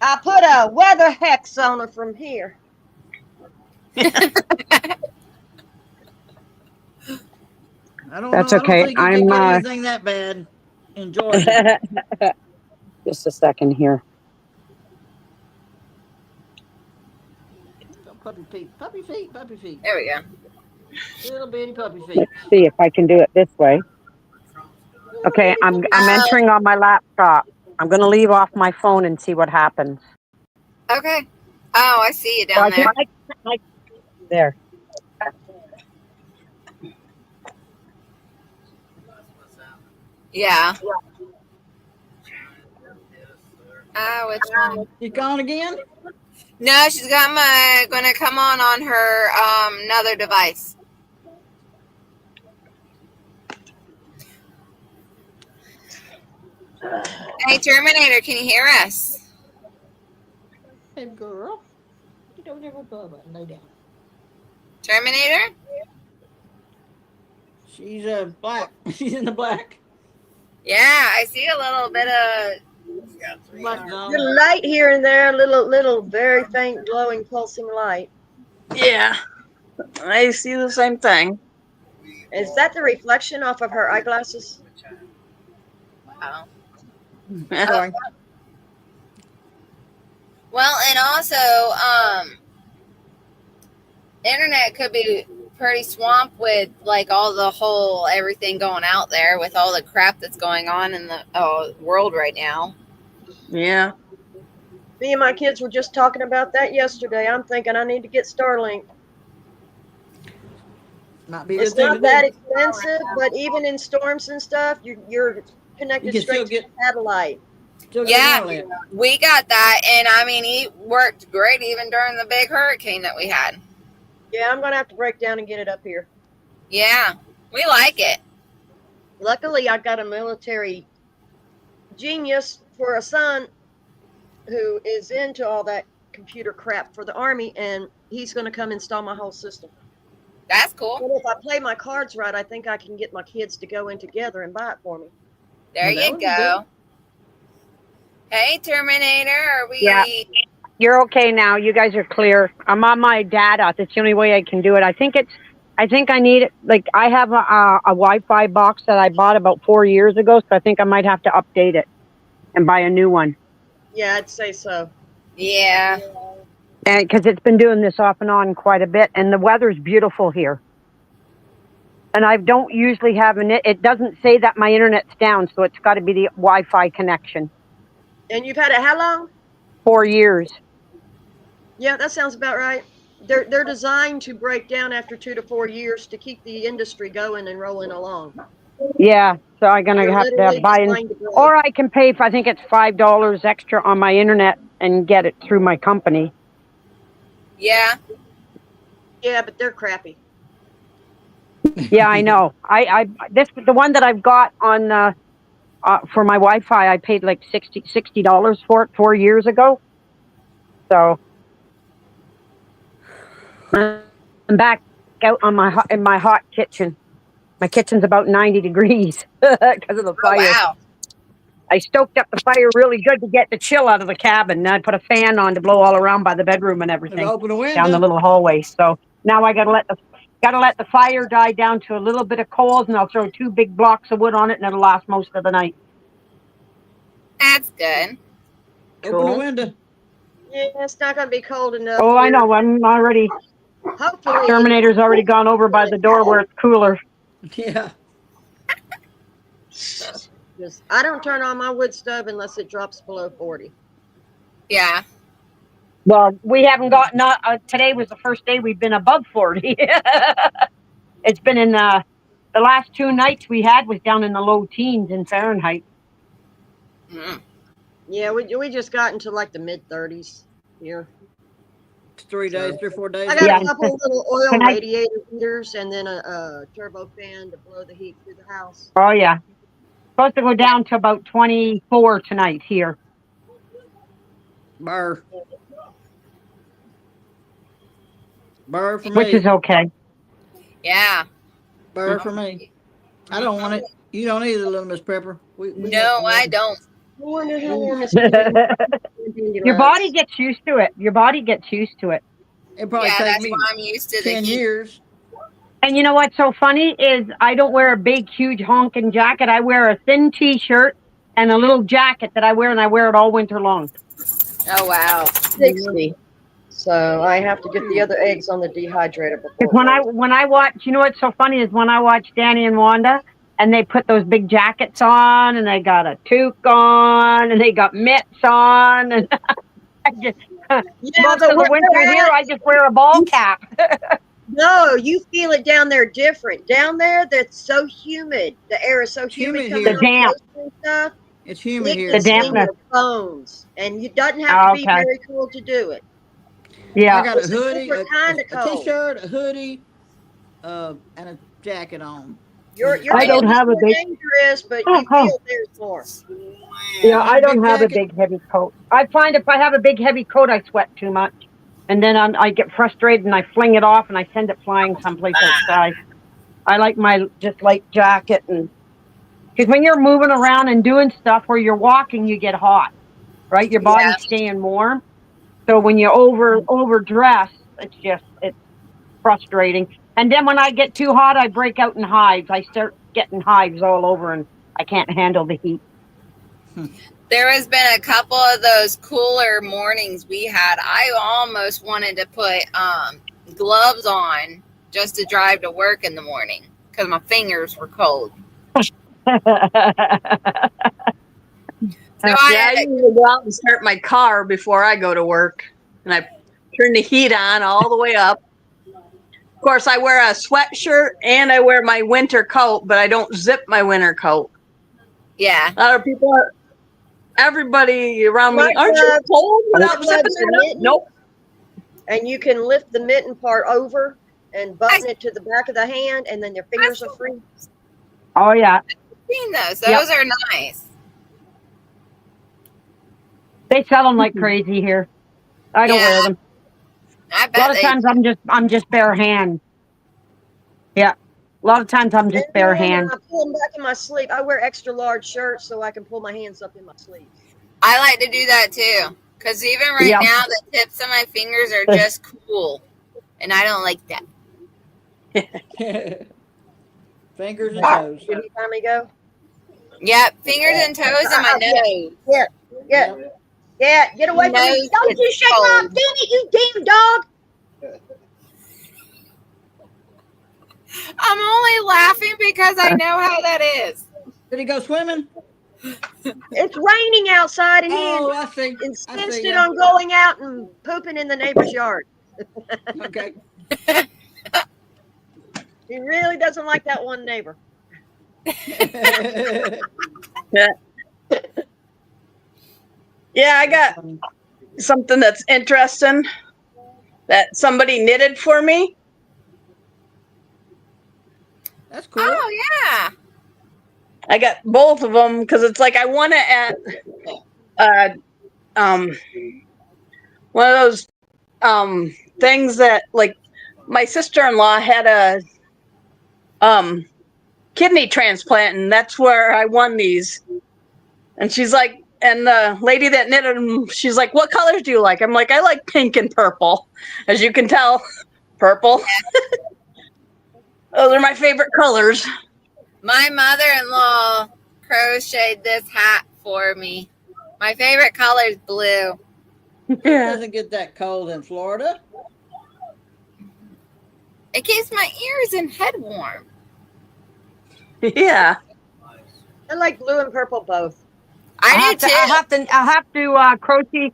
I put a weather hex on her from here. I don't That's know. okay. I don't think you can get anything that bad in Georgia. Just a second here. Puppy feet. Puppy feet. Puppy feet. There we go. Little bitty puppy feet. Let's see if I can do it this way. Okay, I'm entering on my laptop. I'm going to leave off my phone and see what happens. Okay. Oh, I see you down there. There. Yeah. Which one? You gone again? No, she's gonna come on her another device. Hey, Terminator, can you hear us? Hey, girl. You don't ever bubba. Lay down. Terminator? She's black. She's in the black. Yeah, I see a little bit of. Black zone. Little light here and there, little, very faint, glowing, pulsing light. Yeah. I see the same thing. Is that the reflection off of her eyeglasses? Oh. Sorry. Well, and also, internet could be pretty swamped with like all the whole everything going out there with all the crap that's going on in the world right now. Yeah. Me and my kids were just talking about that yesterday. I'm thinking I need to get Starlink. Might be It's the thing not to that do. expensive, but even in storms and stuff, you're connected You can straight still to get- the satellite. Still Yeah. getting internet. We got that, and I mean, it worked great even during the big hurricane that we had. Yeah, I'm gonna have to break down and get it up here. Yeah, we like it. Luckily, I got a military genius for a son who is into all that computer crap for the Army, and he's going to come install my whole system. That's cool. But if I play my cards right, I think I can get my kids to go in together and buy it for me. There Well, that you would be go. Hey, Terminator, are we? Yeah. You're okay now. You guys are clear. I'm on my data. That's the only way I can do it. I think I need it. Like I have a Wi-Fi box that I bought about 4 years ago. So I think I might have to update it and buy a new one. Yeah, I'd say so. Yeah. And because it's been doing this off and on quite a bit, and the weather's beautiful here. And I don't usually have it doesn't say that my internet's down, so it's got to be the Wi-Fi connection. And you've had it how long? 4 years. Yeah, that sounds about right. They're designed to break down after 2 to 4 years to keep the industry going and rolling along. Yeah, so I'm gonna They're have literally to buy designed to break. or I can pay. I think it's $5 extra on my internet and get it through my company. Yeah. Yeah, but they're crappy. Yeah, I know. The one that I've got on for my Wi-Fi, I paid like $60 for it 4 years ago. So I'm back out on in my hot kitchen. My kitchen's about 90 degrees because of the fire. Oh, wow. I stoked up the fire really good to get the chill out of the cabin. And I put a fan on to blow all around by the bedroom and everything Open the window. down the little hallway. So now I gotta let the fire die down to a little bit of coals, and I'll throw 2 big blocks of wood on it, and it'll last most of the night. That's good. Open the window. Yeah, it's not going to be cold enough. Oh, I here. know. I'm already. Hopefully. Terminator's already gone over by the door where it's cooler. Yeah. I don't turn on my wood stove unless it drops below 40. Yeah. Well, we haven't got today was the first day we've been above 40. It's been in the last 2 nights we had was down in the low teens in Fahrenheit. Mm. Yeah, we just got into like the mid 30s here. 3 days, 3 or 4 days. I got Yeah. a couple of little oil Can I- radiator heaters and then a turbo fan to blow the heat through the house. Oh yeah, supposed to go down to about 24 tonight here. Burr. Burr for Which me. is okay. Yeah. Burr for me. I don't want it. You don't either, little Miss Pepper. We No, I don't. Your body gets used to it. Your body gets used to it. It probably Yeah, take that's me why I'm used to the 10 heat. years. And you know what's so funny is I don't wear a big, huge honking jacket. I wear a thin T-shirt and a little jacket that I wear, and I wear it all winter long. Oh, wow. 60. So I have to get the other eggs on the dehydrator before. Because when I watch, you know what's so funny is when I watch Danny and Wanda, and they put those big jackets on, and they got a toque on, and they got mitts on, and I just most of the winter here, I just wear a ball cap. No, you feel it down there different. Down there, that's so humid. The air is so humid. Humid coming here. off the coast and stuff. It's humid It here. The can sting dampness. your bones, and it doesn't have to be Okay. very cold to do it. Yeah. I got a It's a hoodie, different kind of a cold. T-shirt, a hoodie, and a jacket on. Your I don't hands have a more big- dangerous, but you Uh-huh. feel theirs more. Yeah, I don't have a jacket. big heavy coat. I find if I have a big heavy coat, I sweat too much, and then I get frustrated and I fling it off and I send it flying someplace outside. I like my just light jacket, and because when you're moving around and doing stuff where you're walking, you get hot, right? Your body's Yeah. staying warm. So when you overdress, it's frustrating. And then when I get too hot, I break out in hives. I start getting hives all over, and I can't handle the heat. There has been a couple of those cooler mornings we had. I almost wanted to put gloves on just to drive to work in the morning because my fingers were cold. So Yeah, I usually go out and start my car before I go to work, and I turn the heat on all the way up. Of course, I wear a sweatshirt and I wear my winter coat, but I don't zip my winter coat. yeah. A lot of people, everybody around me, My aren't you gloves- cold my without gloves zipping are it up? mitten. Nope. And you can lift the mitten part over and button it to the back of the hand, and then your fingers are free. Oh yeah, Seen those. Yep. Those are nice. they sell them like crazy here. I don't Yeah. wear them. I A bet lot of they times I'm just bare hand. Yeah, a lot of times I'm just bare And then hand. I pull them back in my sleeve. I wear extra large shirts so I can pull my hands up in my sleeves. I like to do that too. Because even right Yeah. now, the tips of my fingers are just cool. And I don't like that. Fingers and toes. Every time we go. Yep. Fingers and toes and my nose. Yeah. Yep. Yeah, get away from me. knows Don't you it's shake my cold. damn it, you damn dog. I'm only laughing because I know how that is. Did he go swimming? It's raining outside and Oh, he I see. I insisted see. Yeah. on going out and pooping in the neighbor's yard. Okay. He really doesn't like that one neighbor. Yeah, I got something that's interesting that somebody knitted for me. That's cool. Oh yeah. I got both of them because it's like I want it at one of those things that like my sister-in-law had a kidney transplant, and that's where I won these. And she's like, and the lady that knitted them, she's like, "What colors do you like?" I'm like, "I like pink and purple." As you can tell, purple. Those are my favorite colors. My mother-in-law crocheted this hat for me. My favorite color is blue. It doesn't get that cold in Florida. It keeps my ears and head warm. Yeah. I like blue and purple both. I do too. I have to crochet.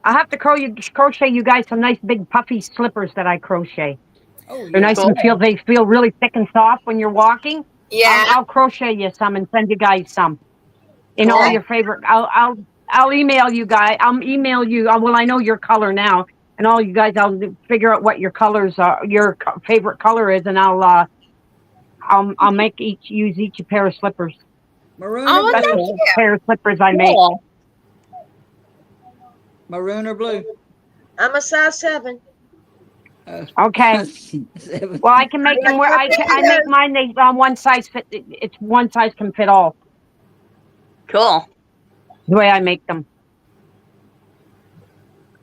I have to crochet you guys some nice big puffy slippers that I crochet. Oh, They're nice and they feel really thick and soft when you're walking. Yeah. I'll crochet you some and send you guys some. In all your favorite. I'll email you guys. I'll email you. Well, I know your color now, and all you guys. I'll figure out what your colors are. Your favorite color is, and I'll make use each a pair of slippers. Maroon Oh, or thank blue? you. Pair of slippers I make. Cool. Maroon or blue? I'm a size 7. Okay. Seven. Well, I can make them where I make mine. They one size fit. It's one size can fit all. Cool. The way I make them.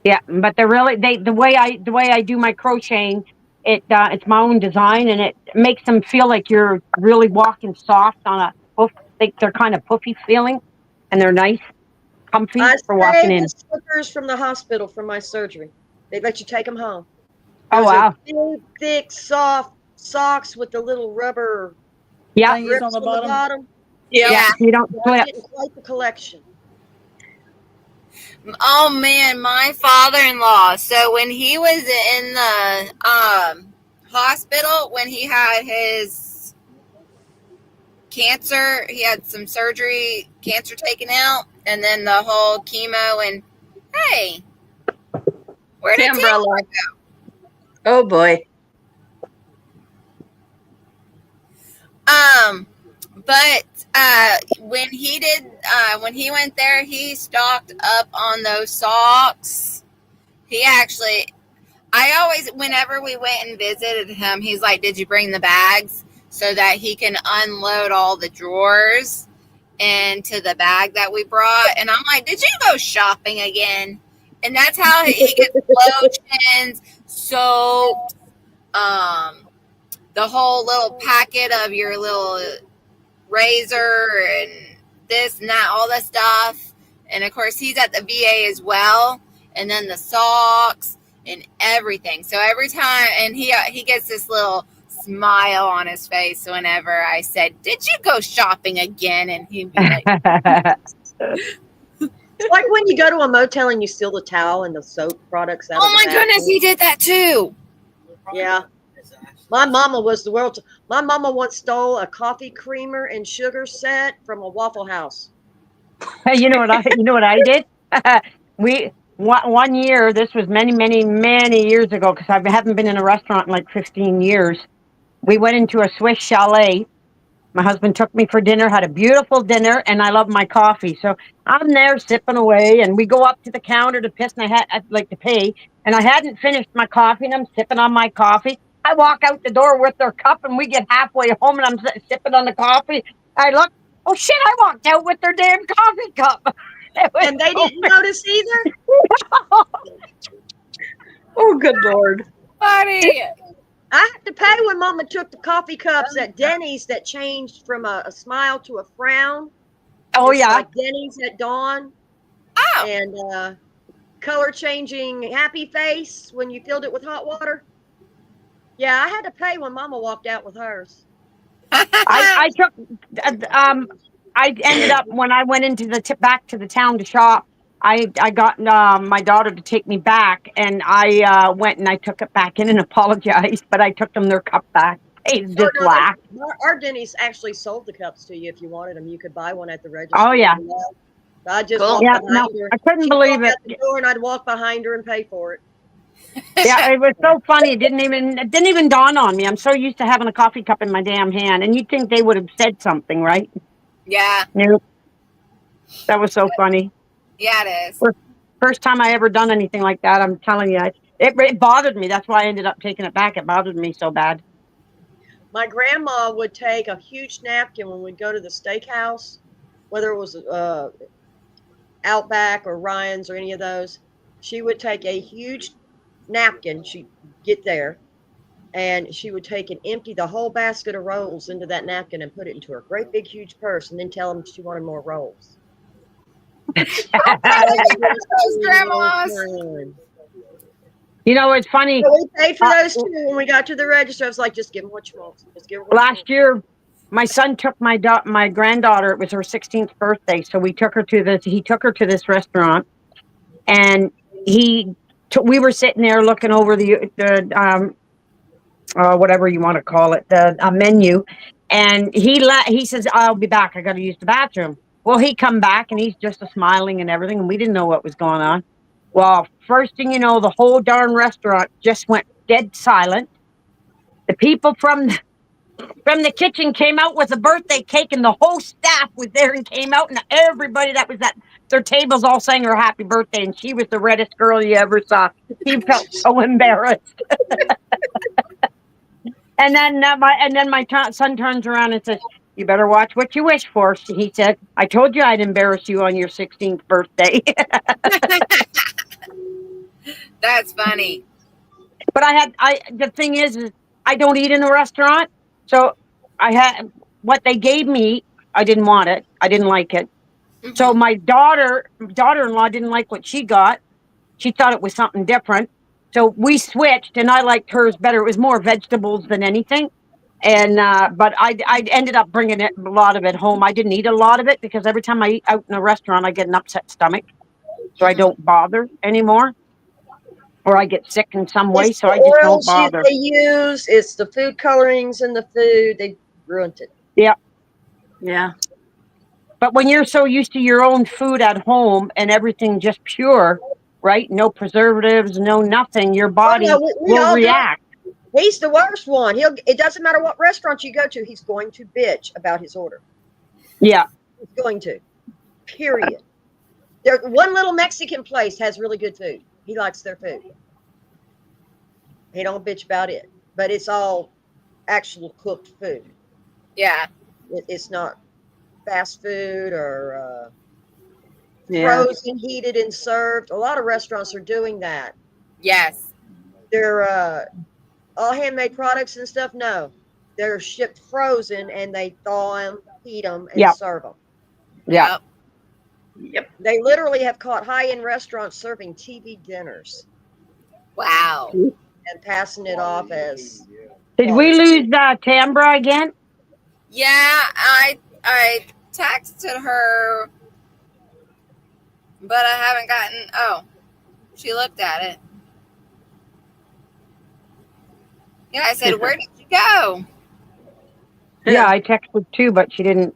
Yeah, but they're really the way I do my crocheting. It's my own design, and it makes them feel like you're really walking soft on a poof. They're kind of puffy feeling, and they're nice, comfy I for walking saved in. the slippers from the hospital from my surgery. They let you take them home. Oh Those are wow! big, thick, soft socks with the little rubber Yeah, Thing is grips on the bottom? Yeah. yeah. You don't I'm slip. getting quite the collection. Oh man, my father-in-law. So when he was in the hospital, when he had his cancer, he had some surgery, cancer taken out, and then the whole chemo. And hey, where did Umbrella. Tamara go? Oh boy. But when he did, when he went there, he stocked up on those socks. He actually, I always, whenever we went and visited him, he's like, "Did you bring the bags?" So that he can unload all the drawers into the bag that we brought. And I'm like, "Did you go shopping again?" And that's how he gets lotions, soaps, the whole little packet of your little razor and this and that, all that stuff. And of course, he's at the VA as well. And then the socks and everything. So every time, and he gets this little smile on his face whenever I said, "Did you go shopping again?" And he'd be like, It's like when you go to a motel and you steal the towel and the soap products out "Oh of the my goodness, bathroom. he did that too." Yeah. My mama was the world. My mama once stole a coffee creamer and sugar set from a Waffle House. Hey, you know what I did? One year, this was many years ago, because I haven't been in a restaurant in like 15 years. We went into a Swiss chalet. My husband took me for dinner, had a beautiful dinner, and I love my coffee. So I'm there sipping away, and we go up to the counter to piss, and I'd like to pay, and I hadn't finished my coffee, and I'm sipping on my coffee. I walk out the door with their cup, and we get halfway home, and I'm sipping on the coffee. I look, oh shit! I walked out with their damn coffee cup, And they didn't notice either? Oh, good Lord. Funny. I had to pay when mama took the coffee cups at Denny's that changed from a smile to a frown. Oh It's yeah, like Denny's at dawn. Oh, And color changing happy face when you filled it with hot water? Yeah, I had to pay when Mama walked out with hers. I took, I ended up when I went into the back to the town to shop. I got my daughter to take me back, and I went and I took it back in and apologized, but I took them their cup back. They Oh, just no, laughed. our Denny's actually sold the cups to you if you wanted them. You could buy one at the register. Oh yeah, I just Cool. walked yeah. behind No, her. I couldn't She'd believe walk it. out the door and I'd walk behind her and pay for it. Yeah, it was so funny. It didn't even dawn on me. I'm so used to having a coffee cup in my damn hand, and you'd think they would have said something, right? Yeah. Nope. That was so funny. Yeah, it is. First time I ever done anything like that. I'm telling you, it bothered me. That's why I ended up taking it back. It bothered me so bad. My grandma would take a huge napkin when we'd go to the steakhouse, whether it was Outback or Ryan's or any of those. She would take a huge napkin. She'd get there, and she would take and empty the whole basket of rolls into that napkin and put it into her great big huge purse, and then tell them she wanted more rolls. Those grandmas. You know, it's funny. So we paid for those too. When we got to the register, I was like, just give them what you want. Just give them what you Last year, my son took my granddaughter. It was her 16th birthday, so he took her to this restaurant, and we were sitting there looking over the whatever you want to call it, the menu, and he says, "I'll be back. I got to use the bathroom." Well, he come back and he's just smiling and everything, and we didn't know what was going on. Well, first thing you know, the whole darn restaurant just went dead silent. The people from the kitchen came out with a birthday cake, and the whole staff was there and came out, and everybody that was at their tables all sang her happy birthday, and she was the reddest girl you ever saw. He felt so embarrassed. And then my son turns around and says, "You better watch what you wish for." He said, "I told you I'd embarrass you on your 16th birthday." That's funny. But the thing is I don't eat in a restaurant. So I had what they gave me. I didn't want it. I didn't like it. Mhm. So my daughter-in-law didn't like what she got. She thought it was something different. So we switched, and I liked hers better. It was more vegetables than anything. And but I ended up bringing a lot of it home. I didn't eat a lot of it because every time I eat out in a restaurant, I get an upset stomach. So I don't bother anymore, or I get sick in some way. It's So the I just don't oils bother. they use. It's the food colorings in the food. They ruined it. Yeah. But when you're so used to your own food at home and everything just pure, right? No preservatives, no nothing. Your body Oh, no, we will all do. react. He's the worst one. It doesn't matter what restaurant you go to, he's going to bitch about his order. Yeah. He's going to. Period. There, one little Mexican place has really good food. He likes their food. He don't bitch about it, but it's all actual cooked food. Yeah. It's not fast food or Yeah. frozen, heated, and served. A lot of restaurants are doing that. Yes. They're all handmade products and stuff. No, they're shipped frozen, and they thaw them, heat them, and Yep. serve them. Yeah. Yep. They literally have caught high-end restaurants serving TV dinners Wow. and passing it off as Did we lose Tambra again? Yeah, I texted her, but I haven't gotten. Oh, she looked at it. Yeah, I said, "Where did you go?" Yeah, I texted too, but she didn't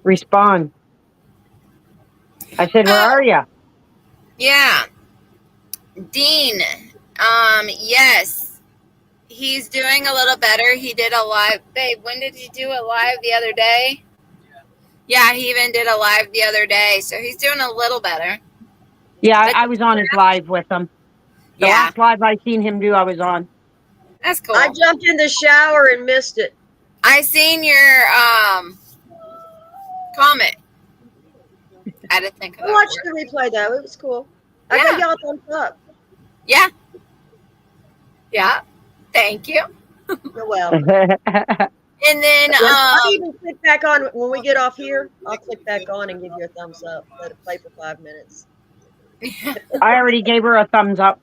respond. I said, "Where are you?" Yeah, Dean. Yes, he's doing a little better. He did a live. Babe, when did you do a live the other day? Yeah, he even did a live the other day, so he's doing a little better. Yeah, But- I was on his live with him. The Yeah, last live I seen him do, I was on. that's cool. I jumped in the shower and missed it. I seen your comment. I had to think I about watched it. the replay though. It was cool. I Yeah. gave y'all a thumbs up. Yeah. Yeah. Thank you. You're welcome. And then I'll even click back on when we get off here. I'll click back on and give you a thumbs up. Let it play for 5 minutes. I already gave her a thumbs up.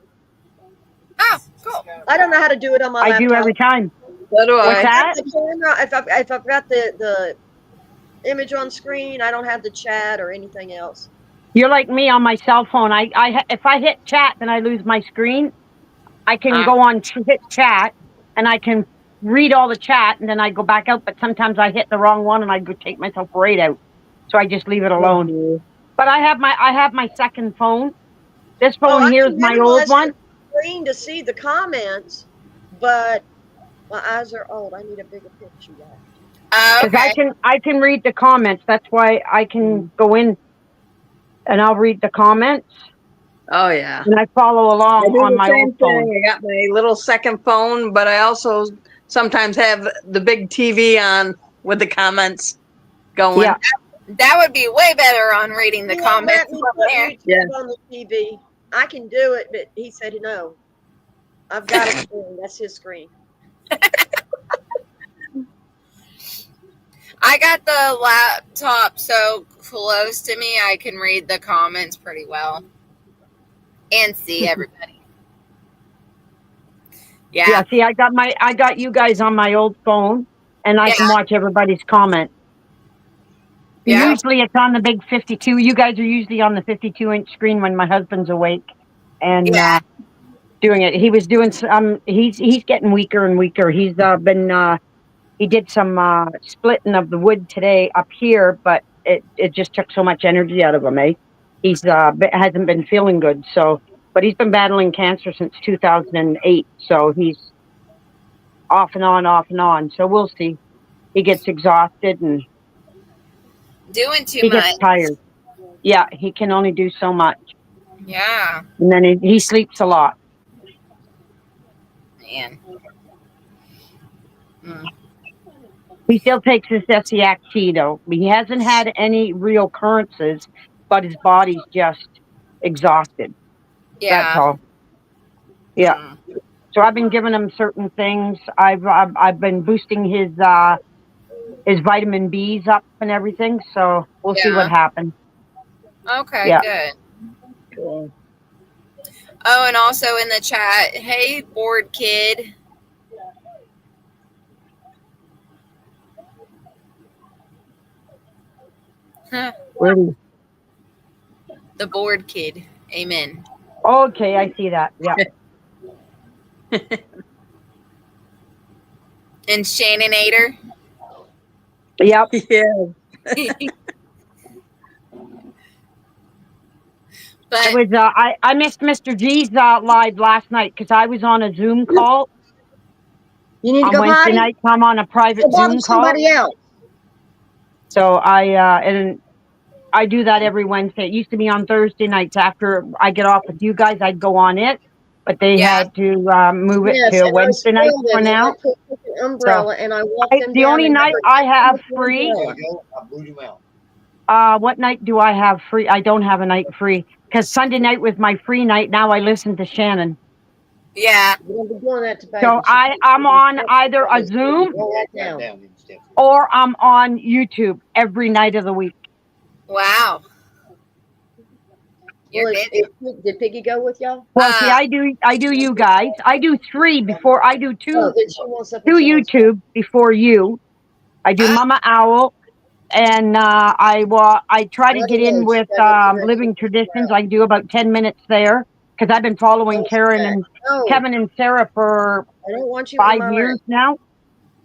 Oh, cool. I don't know how to do it on my I laptop. do every time. So do What's I. that? The camera, if I've got the image on screen, I don't have the chat or anything else. You're like me on my cell phone. If I hit chat, then I lose my screen. I can go on hit chat, and I can read all the chat, and then I go back out. But sometimes I hit the wrong one, and I go take myself right out. So I just leave it alone. But I have my second phone. This phone I here can is my old minimize one. the screen to see the comments, but my eyes are old. I need a bigger picture, y'all. Because Okay. I can read the comments. That's why I can go in and I'll read the comments Oh yeah. and I follow I along do on the my same old phone. thing. I got my little second phone, but I also sometimes have the big TV on with the comments going. Yeah. That would be way better on reading the He won't let comments me from put there. YouTube Yeah. on the TV. I can do it, but he said no. I've got a screen. That's his screen. I got the laptop so close to me, I can read the comments pretty well and see everybody. Yeah. See, I got you guys on my old phone and I can watch everybody's comment. Yeah. Usually it's on the big 52. You guys are usually on the 52-inch screen when my husband's awake and doing it. He was doing some. He's getting weaker and weaker. He's been. He did some splitting of the wood today up here, but it just took so much energy out of him. He's hasn't been feeling good. So, but he's been battling cancer since 2008. So he's off and on, off and on. So we'll see. He gets exhausted and Doing too he much. gets tired. Yeah, he can only do so much. Yeah. And then he sleeps a lot. Man. He still takes his Essiac though. He hasn't had any real occurrences, but his body's just exhausted. Yeah. That's all. Yeah. So I've been giving him certain things. I've been boosting his vitamin B's up and everything. So we'll see what happens. Okay, Yeah. good. Cool. Oh, and also in the chat, hey, bored kid. Where do The bored kid. Amen. Okay, I see that. Yeah. And Shanninator. Yep. Yeah. But It was I missed Mr. G's live last night because I was on a Zoom call You need to on go Wednesday potty? night. I'm on a private Go bother Zoom call. somebody else. So and I do that every Wednesday. It used to be on Thursday nights after I get off with you guys. I'd go on it, but they had to move it to and I Wednesday night spoiled for them, and now. I put an umbrella and I walked them The down only and night never I have touched the free. umbrella. There you go. I booed him out. What night do I have free? I don't have a night free because Sunday night was my free night. Now I listen to Shannon. yeah. You won't be doing that to baby. So I'm on either a Zoom Roll that Down, down. down, step. or I'm on YouTube every night of the week. Wow. You're Well, busy. did Piggy go with y'all? Well, see, I do you guys. I do three before I do Oh, two then she wants something. two she wants. YouTube before you. I do Ah. Mama Owl, and I try to get in with Living Traditions. I do about 10 minutes there because I've been following Karen and No, Kevin and Sarah for I don't want you in 5 my years lap. now.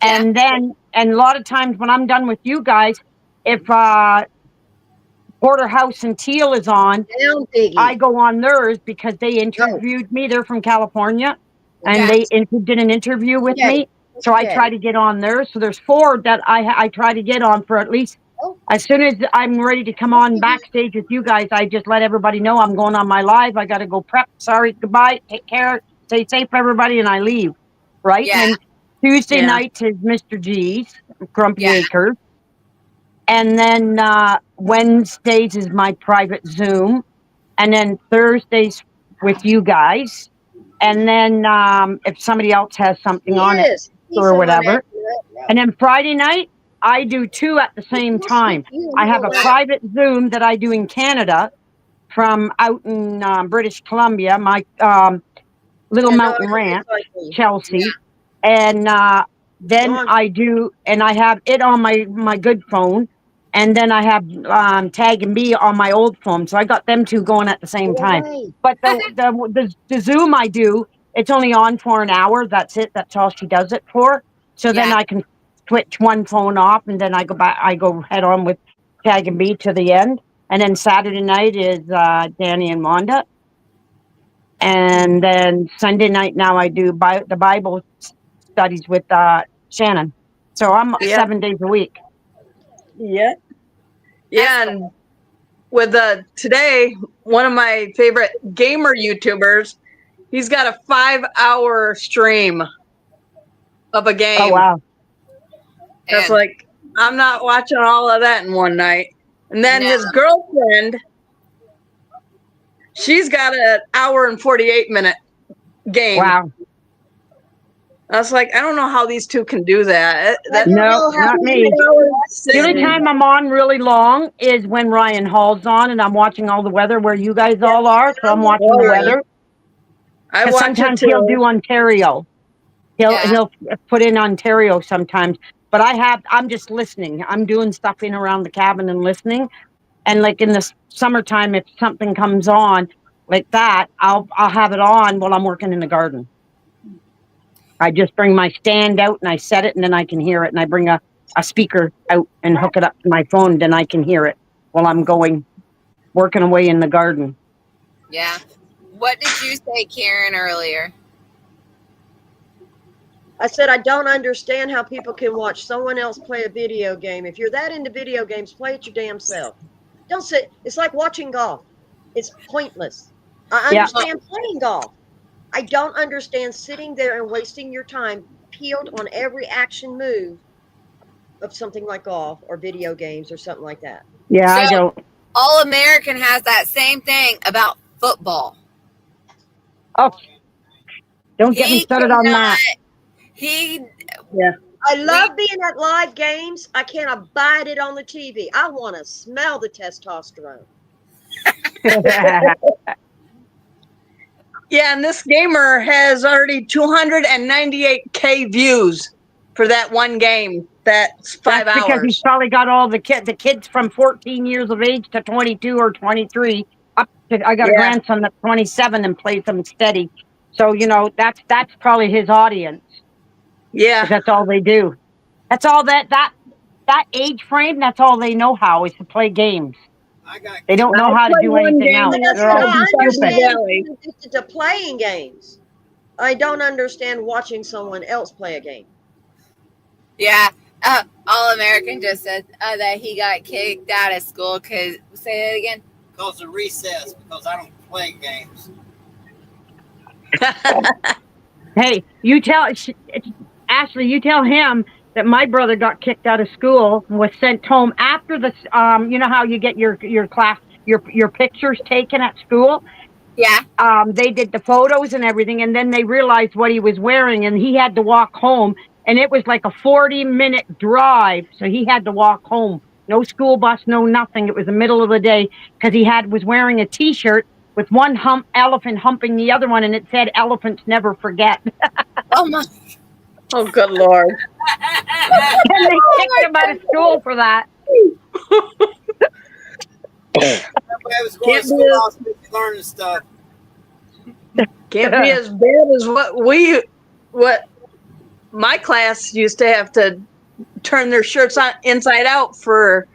Yeah. And then, and a lot of times when I'm done with you guys, if Porterhouse and Teal is on, Down, Piggy. I go on theirs because they interviewed me. They're from California, and Okay. they did an interview with Okay. me. So I try to get on theirs. So there's 4 that I try to get on for at least. As soon as I'm ready to come on backstage with you guys, I just let everybody know I'm going on my live. I got to go prep. Sorry, goodbye. Take care. Stay safe, everybody, and I leave. Right? Yeah. And Tuesday Yeah. nights is Mr. G's, Grumpy Yeah. Acres. And then Wednesdays is my private Zoom. And then Thursdays with you guys. And then if somebody else has something on it Yes, he's or the one whatever. after that. And then Friday night, I do 2 at the same time. I have a private Zoom that I do in Canada from out in British Columbia, my Little Yeah, no, Mountain I know Ranch, precisely. Chelsea, and then Dawn. I do, and I have it on my good phone, and then I have Tag and B on my old phone. So I got them two going at the same Go time. away. But the Zoom I do, it's only on for an hour. That's it. That's all she does it for. So then Yeah. I can switch one phone off, and then I go back. I go head on with Tag and B to the end, and then Saturday night is Danny and Wanda, and then Sunday night now I do the Bible studies with Shannon. So I'm Yeah. 7 days a week. Yeah. Yeah, and with today, one of my favorite gamer YouTubers, he's got a 5-hour stream of a game. Oh wow! That's And- like, I'm not watching all of that in one night. And then No. his girlfriend, she's got an hour and 48-minute game. Wow! I was like, I don't know how these two can do that. I don't know No, how not me. The only time I'm on really long is when Ryan Hall's on, and I'm watching all the weather where you guys all are. So I'm watching the weather. I 'Cause watch sometimes it he'll too. do Ontario. He'll put in Ontario sometimes. But I'm just listening. I'm doing stuff in around the cabin and listening. And like in the summertime, if something comes on like that, I'll have it on while I'm working in the garden. I just bring my stand out and I set it, and then I can hear it. And I bring a speaker out and hook it up to my phone, then I can hear it while I'm working away in the garden. Yeah. What did you say, Karen, earlier? I said I don't understand how people can watch someone else play a video game. If you're that into video games, play it your damn self. Don't sit. It's like watching golf. It's pointless. I Yeah. understand playing golf. I don't understand sitting there and wasting your time peeled on every action move of something like golf or video games or something like that. Yeah, I So- don't. All American has that same thing about football. Oh, don't get me He started on cannot- that. I love being at live games. I can't abide it on the TV. I want to smell the testosterone. Yeah, and this gamer has already 298K views for that one game. That's 5 That's because he's hours. probably got all the kids from 14 years of age to 22 or 23. Up to, I got a Yeah. grandson that's 27 and plays them steady. So that's probably his audience. 'Cause Yeah. that's all they do. That's all that age frame. That's all they know how is to play games. They don't know how to do anything else. But that's They're what all I too stupid. understand being addicted to playing games. I don't understand watching someone else play a game. Yeah. All American just said that he got kicked out of school because, say that again. Because of recess, because I don't play games. Hey, Ashley, you tell him that my brother got kicked out of school and was sent home after the you know how you get your class your pictures taken at school. Yeah. They did the photos and everything, and then they realized what he was wearing, and he had to walk home, and it was like a 40-minute drive, so he had to walk home. No school bus, no nothing. It was the middle of the day because he was wearing a T-shirt with one elephant humping the other one, and it said "Elephants never forget." Oh my. Oh, good Lord. And they kicked him out of school for that. I was going Can't to school, be I was learning stuff. Can't be as bad as what my class used to have to turn their shirts on inside out for.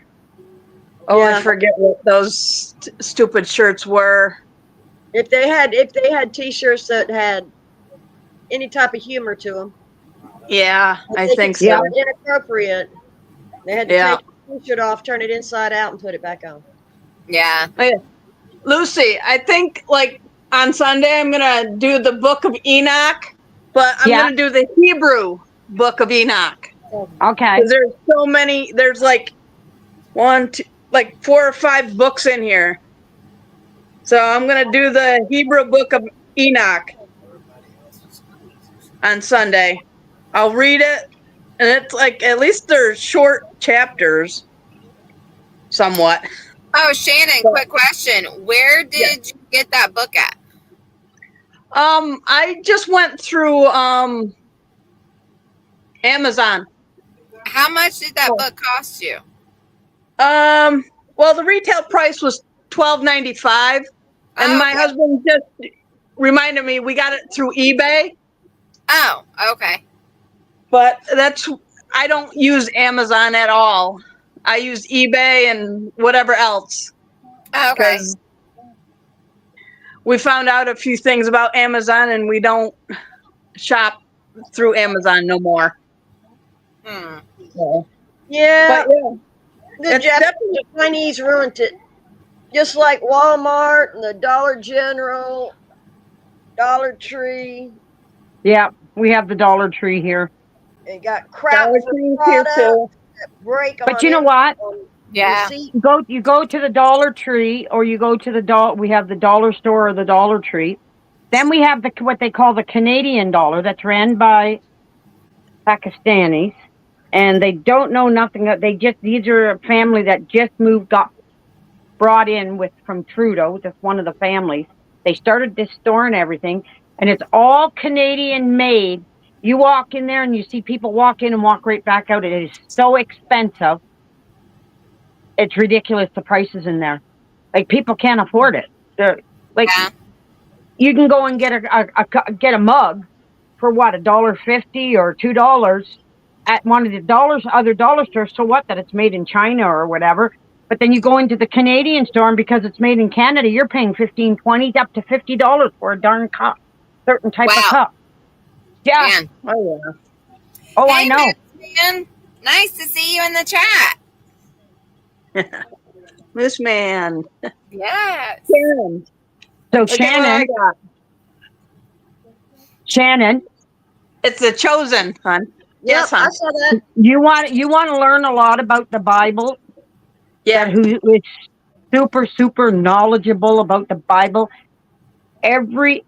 Oh, Yeah. I forget what those stupid shirts were. If they had T-shirts that had any type of humor to them, Yeah, I think so. Yeah. inappropriate. They had to Yeah. take the T-shirt off, turn it inside out, and put it back on. Yeah. Lucy, I think like on Sunday I'm gonna do the Book of Enoch, but I'm Yeah. gonna do the Hebrew Book of Enoch. Okay. Because there's so many. There's like 4 or 5 books in here. So I'm gonna do the Hebrew Book of Enoch on Sunday. I'll read it, and it's like at least they're short chapters, somewhat. Oh, Shannon, quick question. Where did you get that book at? I just went through Amazon. How much did that book cost you? Well, the retail price was $12.95, and my husband just reminded me we got it through eBay. Oh, okay. But I don't use Amazon at all. I use eBay and whatever else. Okay. We found out a few things about Amazon, and we don't shop through Amazon no more. So, Yeah, but yeah, the it's Japanese Chinese ruined it. Just like Walmart and the Dollar General, Dollar Tree. Yeah, we have the Dollar Tree here. It got crap Dollar for Tree's here product too. that break But on you know it, what? on Yeah. receipt. You go to the Dollar Tree, or you go to the we have the dollar store or the Dollar Tree. Then we have what they call the Canadian dollar, that's ran by Pakistanis, and they don't know nothing. These are a family that just got brought in from Trudeau, just one of the families. They started this store and everything, and it's all Canadian made. You walk in there and you see people walk in and walk right back out. It is so expensive. It's ridiculous, the prices in there. Like, people can't afford it. They're like, you can go and get a mug for what, $1.50 or $2 at one of the other dollar stores. So what, that it's made in China or whatever. But then you go into the Canadian store, and because it's made in Canada, you're paying $15, $20, up to $50 for a darn cup, certain type of cup. Yeah. Man. Oh yeah. Oh, Hey, I know. Man. Nice to see you in the chat. This man. Yes. Shannon. So Look at what I got. Shannon, It's the Chosen, hon. Yes, I hon. saw that. you want to learn a lot about the Bible? Yeah. Who is super knowledgeable about the Bible? Every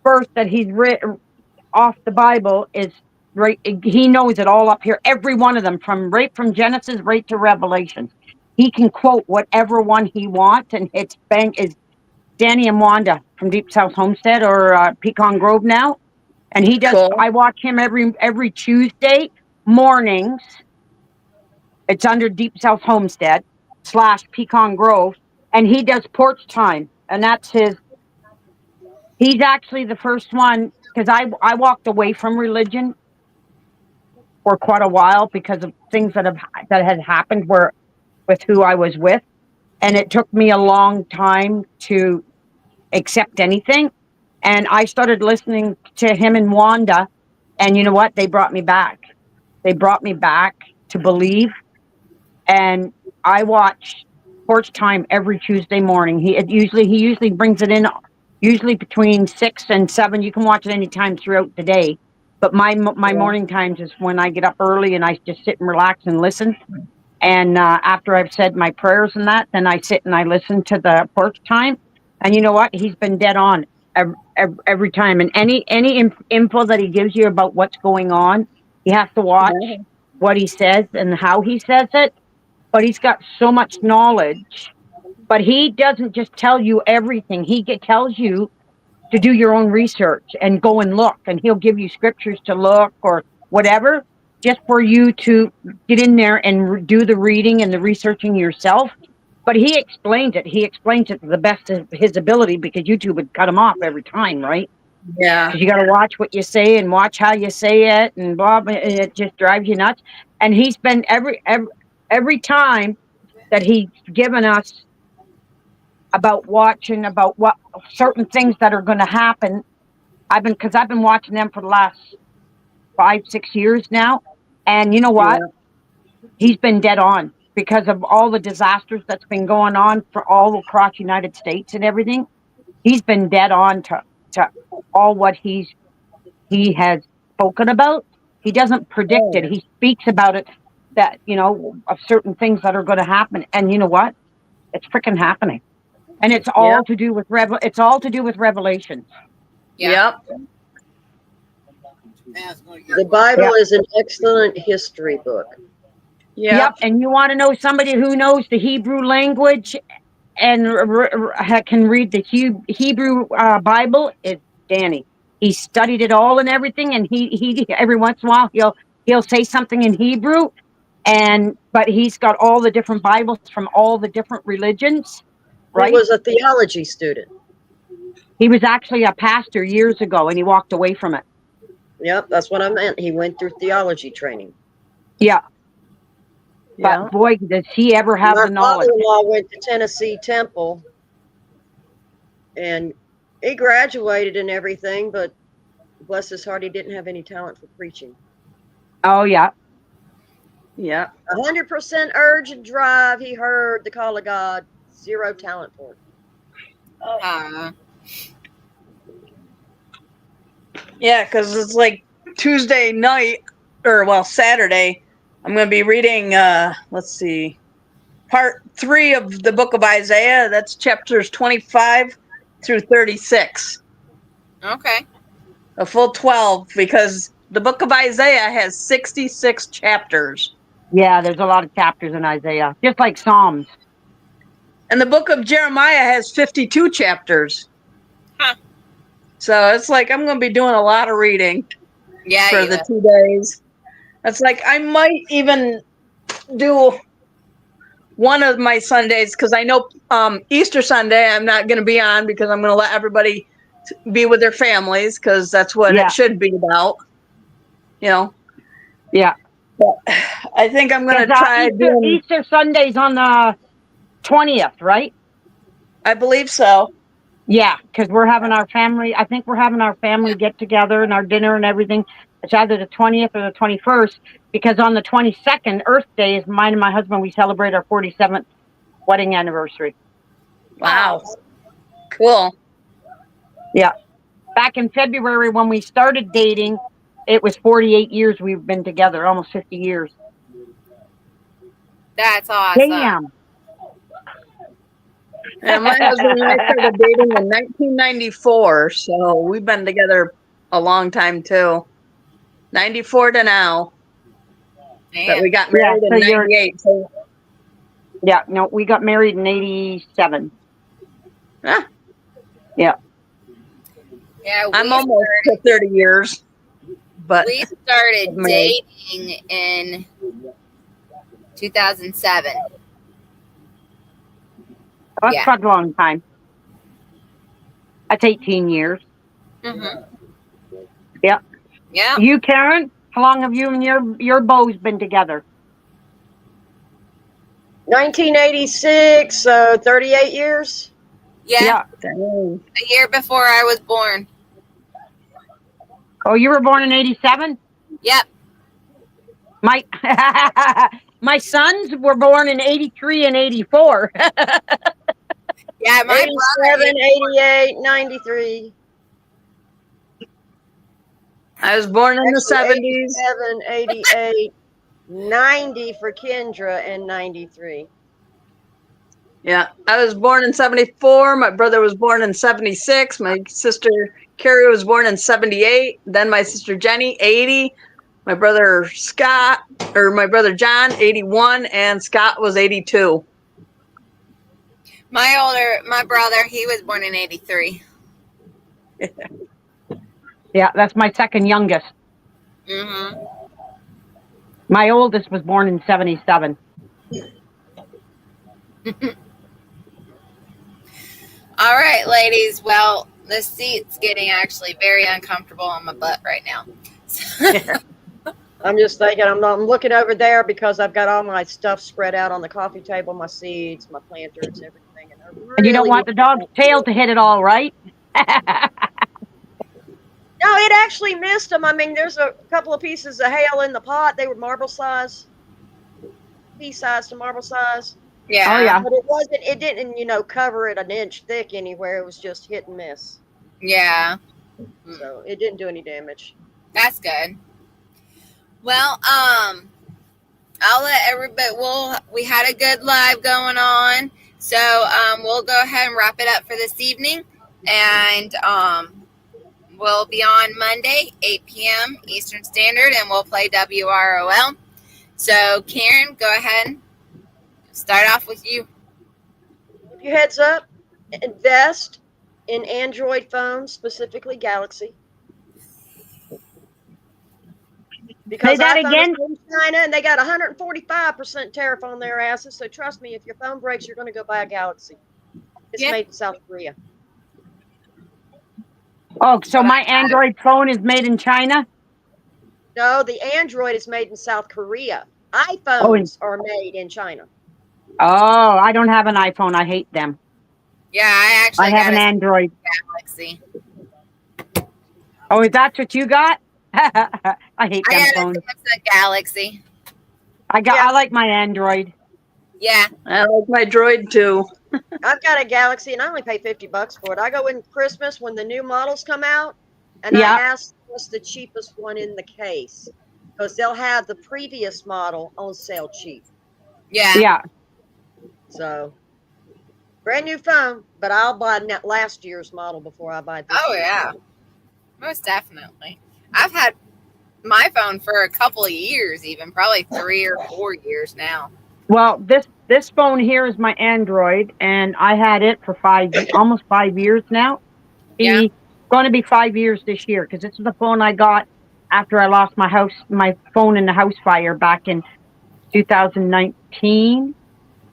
verse that he's written off the Bible is right. He knows it all up here. Every one of them, from Genesis right to Revelation. He can quote whatever one he wants, and it's is Danny and Wanda from Deep South Homestead or Pecan Grove now, and he does. Cool. I watch him every Tuesday mornings. It's under Deep South Homestead / Pecan Grove, and he does Porch Time, and that's his. He's actually the first one, because I walked away from religion for quite a while because of things that had happened with who I was with, and it took me a long time to accept anything. And I started listening to him and Wanda, and you know what? They brought me back. They brought me back to believe. And I watch Porch Time every Tuesday morning. He usually brings it in, usually between 6 and 7. You can watch it anytime throughout the day. But my morning times is when I get up early and I just sit and relax and listen. And after I've said my prayers and that, then I sit and I listen to the Porch Time. And you know what? He's been dead on every time. And any info that he gives you about what's going on, you have to watch what he says and how he says it. But he's got so much knowledge. But he doesn't just tell you everything. He tells you to do your own research and go and look. And he'll give you scriptures to look or whatever, just for you to get in there and do the reading and the researching yourself. But he explains it. He explains it to the best of his ability, because YouTube would cut him off every time, right? Yeah. Because you got to watch what you say and watch how you say it and blah, blah. It just drives you nuts. And he's been every time that he's given us about watching about what certain things that are going to happen. I've been watching them for the last 5-6 years now. And you know what? Yeah. He's been dead on because of all the disasters that's been going on for all across the United States and everything. He's been dead on to all what he has spoken about. He doesn't predict it. He speaks about it, that, of certain things that are going to happen. And you know what? It's freaking happening. And it's all to do with it's all to do with Revelations. Yep. The Bible is an excellent history book. Yeah. And you want to know somebody who knows the Hebrew language and can read the Hebrew Bible? It's Danny. He studied it all and everything, and he every once in a while he'll say something in Hebrew, but he's got all the different Bibles from all the different religions. Right? He was a theology student. He was actually a pastor years ago, and he walked away from it. Yep, that's what I meant. He went through theology training. Yeah. Yeah. But boy, does he ever have My the knowledge. father-in-law went to Tennessee Temple, and he graduated and everything, but bless his heart, he didn't have any talent for preaching. Oh, yeah. Yeah. 100% urge and drive. He heard the call of God. 0 talent for it. Yeah, because it's like Tuesday night, Saturday, I'm going to be reading, let's see, part 3 of the book of Isaiah. That's chapters 25 through 36. Okay. A full 12, because the book of Isaiah has 66 chapters. Yeah, there's a lot of chapters in Isaiah, just like Psalms. And the book of Jeremiah has 52 chapters. Huh. So it's like I'm going to be doing a lot of reading for the 2 days. It's like I might even do one of my Sundays, because I know Easter Sunday I'm not going to be on, because I'm going to let everybody be with their families, because that's what it should be about. You know? Yeah. But I think I'm going to try doing... Easter Sunday's on the 20th, right? I believe so. Yeah, because we're having our family, I think we're having our family get together and our dinner and everything. It's either the 20th or the 21st, because on the 22nd, Earth Day, is mine and my husband, we celebrate our 47th wedding anniversary. Wow. Cool. Yeah. Back in February when we started dating, it was 48 years we've been together, almost 50 years. That's awesome. Damn. And my husband and I started dating in 1994, so we've been together a long time too. 94 to now. But we got married in 98. So. Yeah, no, we got married in 87. Huh? Yeah. Yeah, I'm almost to 30 years. But we started dating in 2007. That's quite a long time. That's 18 years. Mm-hmm. Yeah. Yeah. You, Karen, how long have you and your beaus been together? 1986, so 38 years. Yeah. A year before I was born. Oh, you were born in 87? Yep. My sons were born in 83 and 84. Yeah, my 87, 88, 93. I was born in the 70s. 87, 88, 90 for Kendra, and 93. Yeah, I was born in 74. My brother was born in 76. My sister Carrie was born in 78. Then my sister Jenny, 80. My brother John, 81, and Scott was 82. My brother, he was born in 83. Yeah, that's my second youngest. Mm-hmm. My oldest was born in 77. All right, ladies. Well, the seat's getting actually very uncomfortable on my butt right now. I'm just thinking, I'm looking over there because I've got all my stuff spread out on the coffee table, my seeds, my planters, everything. And you don't want the dog's tail to hit it all, right? No, it actually missed them. I mean, there's a couple of pieces of hail in the pot. They were marble size, pea size to marble size. Yeah. Oh, yeah. But it didn't, cover it an inch thick anywhere. It was just hit and miss. Yeah. So it didn't do any damage. That's good. Well, I'll let everybody, we had a good live going on. So, we'll go ahead and wrap it up for this evening. And, we'll be on Monday, 8 p.m. Eastern Standard, and we'll play WROL. So, Karen, go ahead. Start off with you. Keep your heads up. Invest in Android phones, specifically Galaxy. Because that iPhone again? is made in China and they got 145% tariff on their asses. So trust me, if your phone breaks, you're going to go buy a Galaxy. It's Yeah. made in South Korea. Oh, so my Android phone is made in China? No, the Android is made in South Korea. iPhones are made in China. Oh, I don't have an iPhone. I hate them. Yeah, I actually I have got an a Android. Galaxy. Oh, is that what you got? I hate I them got phones. a Samsung Galaxy. I like my Android. Yeah. I like my Droid too. I've got a Galaxy and I only pay $50 for it. I go in Christmas when the new models come out and Yeah. I ask what's the cheapest one in the case because they'll have the previous model on sale cheap. Yeah. Yeah. So, brand new phone, but I'll buy last year's model before I buy this Oh, year's yeah. model. Most definitely. I've had my phone for a couple of years, even probably 3 or 4 years now. Well, this phone here is my Android, and I had it for almost 5 years now. Yeah. It's going to be 5 years this year because this is the phone I got after I lost my phone in the house fire back in 2019.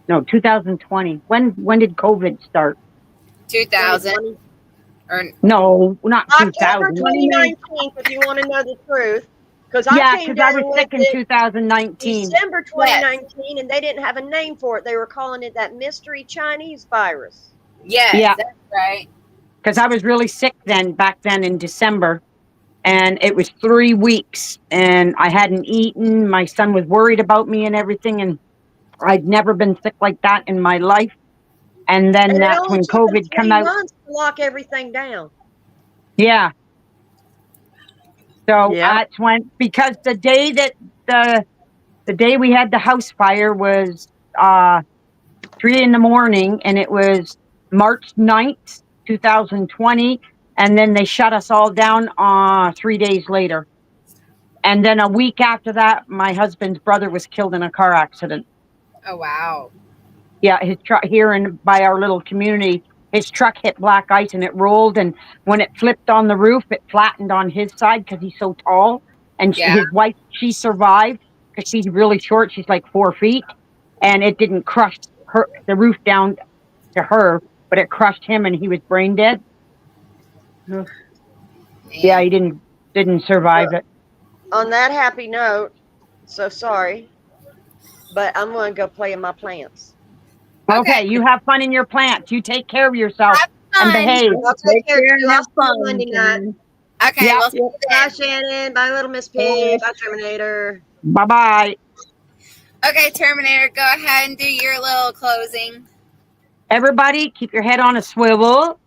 No, 2020. When did COVID start? 2000 or No, not October 2000. 2019, if you want to know the truth. Because I Yeah, came because I down was with sick in it 2019. December 2019, and they didn't have a name for it. They were calling it that mystery Chinese virus. yes, Yeah. that's right. Because I was really sick back then in December, and it was 3 weeks, and I hadn't eaten. My son was worried about me and everything, and I'd never been sick like that in my life. And then And it that's only when took them COVID came 3 out. months to lock everything down. Yeah. So Yeah. that's when, because the day that the day we had the house fire was 3 a.m, and it was March 9th, 2020. And then they shut us all down 3 days later. And then a week after that, my husband's brother was killed in a car accident. Oh, wow. Yeah, his truck here by our little community, his truck hit black ice and it rolled. And when it flipped on the roof, it flattened on his side because he's so tall. And Yeah. his wife, she survived because she's really short. She's like 4 feet. And it didn't crush the roof down to her, but it crushed him and he was brain dead. Yeah, he didn't survive it. On that happy note, so sorry, but I'm going to go play in my plants. Okay, you have fun in your plants. You take care of yourself Have and fun. behave. I'll take care of you. Have I'll see you fun. Monday night. Okay, Yeah. we'll see you Bye, then. Shannon. Bye, Little Miss Pig. Bye, Terminator. Bye-bye. Okay, Terminator, go ahead and do your little closing. Everybody, keep your head on a swivel.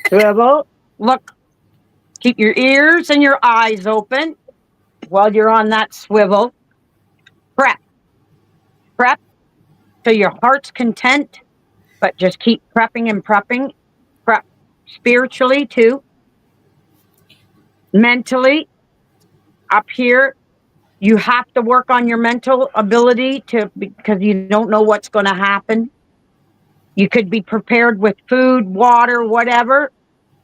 Swivel. Look, keep your ears and your eyes open while you're on that swivel. Prep. Prep so your heart's content, but just keep prepping and prepping. Prep spiritually too. Mentally, up here, you have to work on your mental ability because you don't know what's going to happen. You could be prepared with food, water, whatever,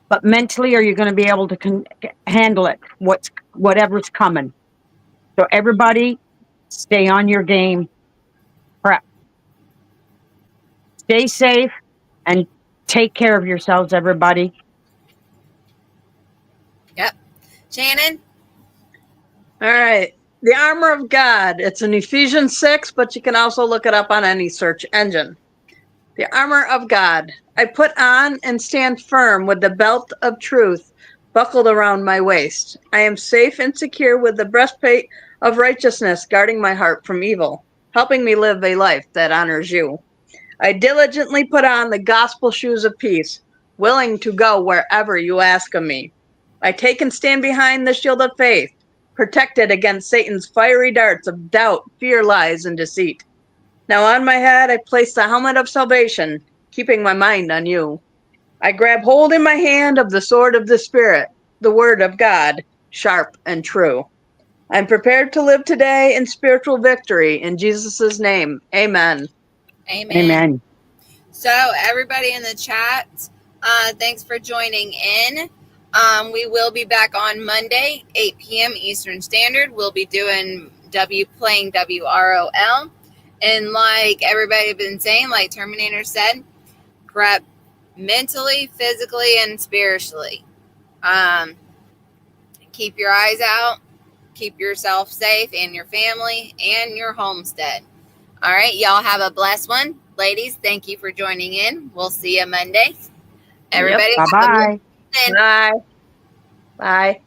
but mentally, are you going to be able to handle it? Whatever's coming. So everybody, stay on your game. Prep. Stay safe and take care of yourselves, everybody. Yep. Shannon? All right. The armor of God. It's in Ephesians 6, but you can also look it up on any search engine. The armor of God. I put on and stand firm with the belt of truth buckled around my waist. I am safe and secure with the breastplate of righteousness guarding my heart from evil, helping me live a life that honors you. I diligently put on the gospel shoes of peace, willing to go wherever you ask of me. I take and stand behind the shield of faith, protected against Satan's fiery darts of doubt, fear, lies, and deceit. Now on my head I place the helmet of salvation, keeping my mind on you. I grab hold in my hand of the sword of the Spirit, the word of God, sharp and true. I'm prepared to live today in spiritual victory in Jesus' name. Amen. Amen. Amen. So everybody in the chat, thanks for joining in. We will be back on Monday, 8 p.m. Eastern Standard. We'll be doing playing WROL. And like everybody been saying, like Terminator said, prep mentally, physically, and spiritually. Keep your eyes out. Keep yourself safe and your family and your homestead. All right. Y'all have a blessed one. Ladies, thank you for joining in. We'll see you Monday. Everybody, Bye-bye. Bye. Bye.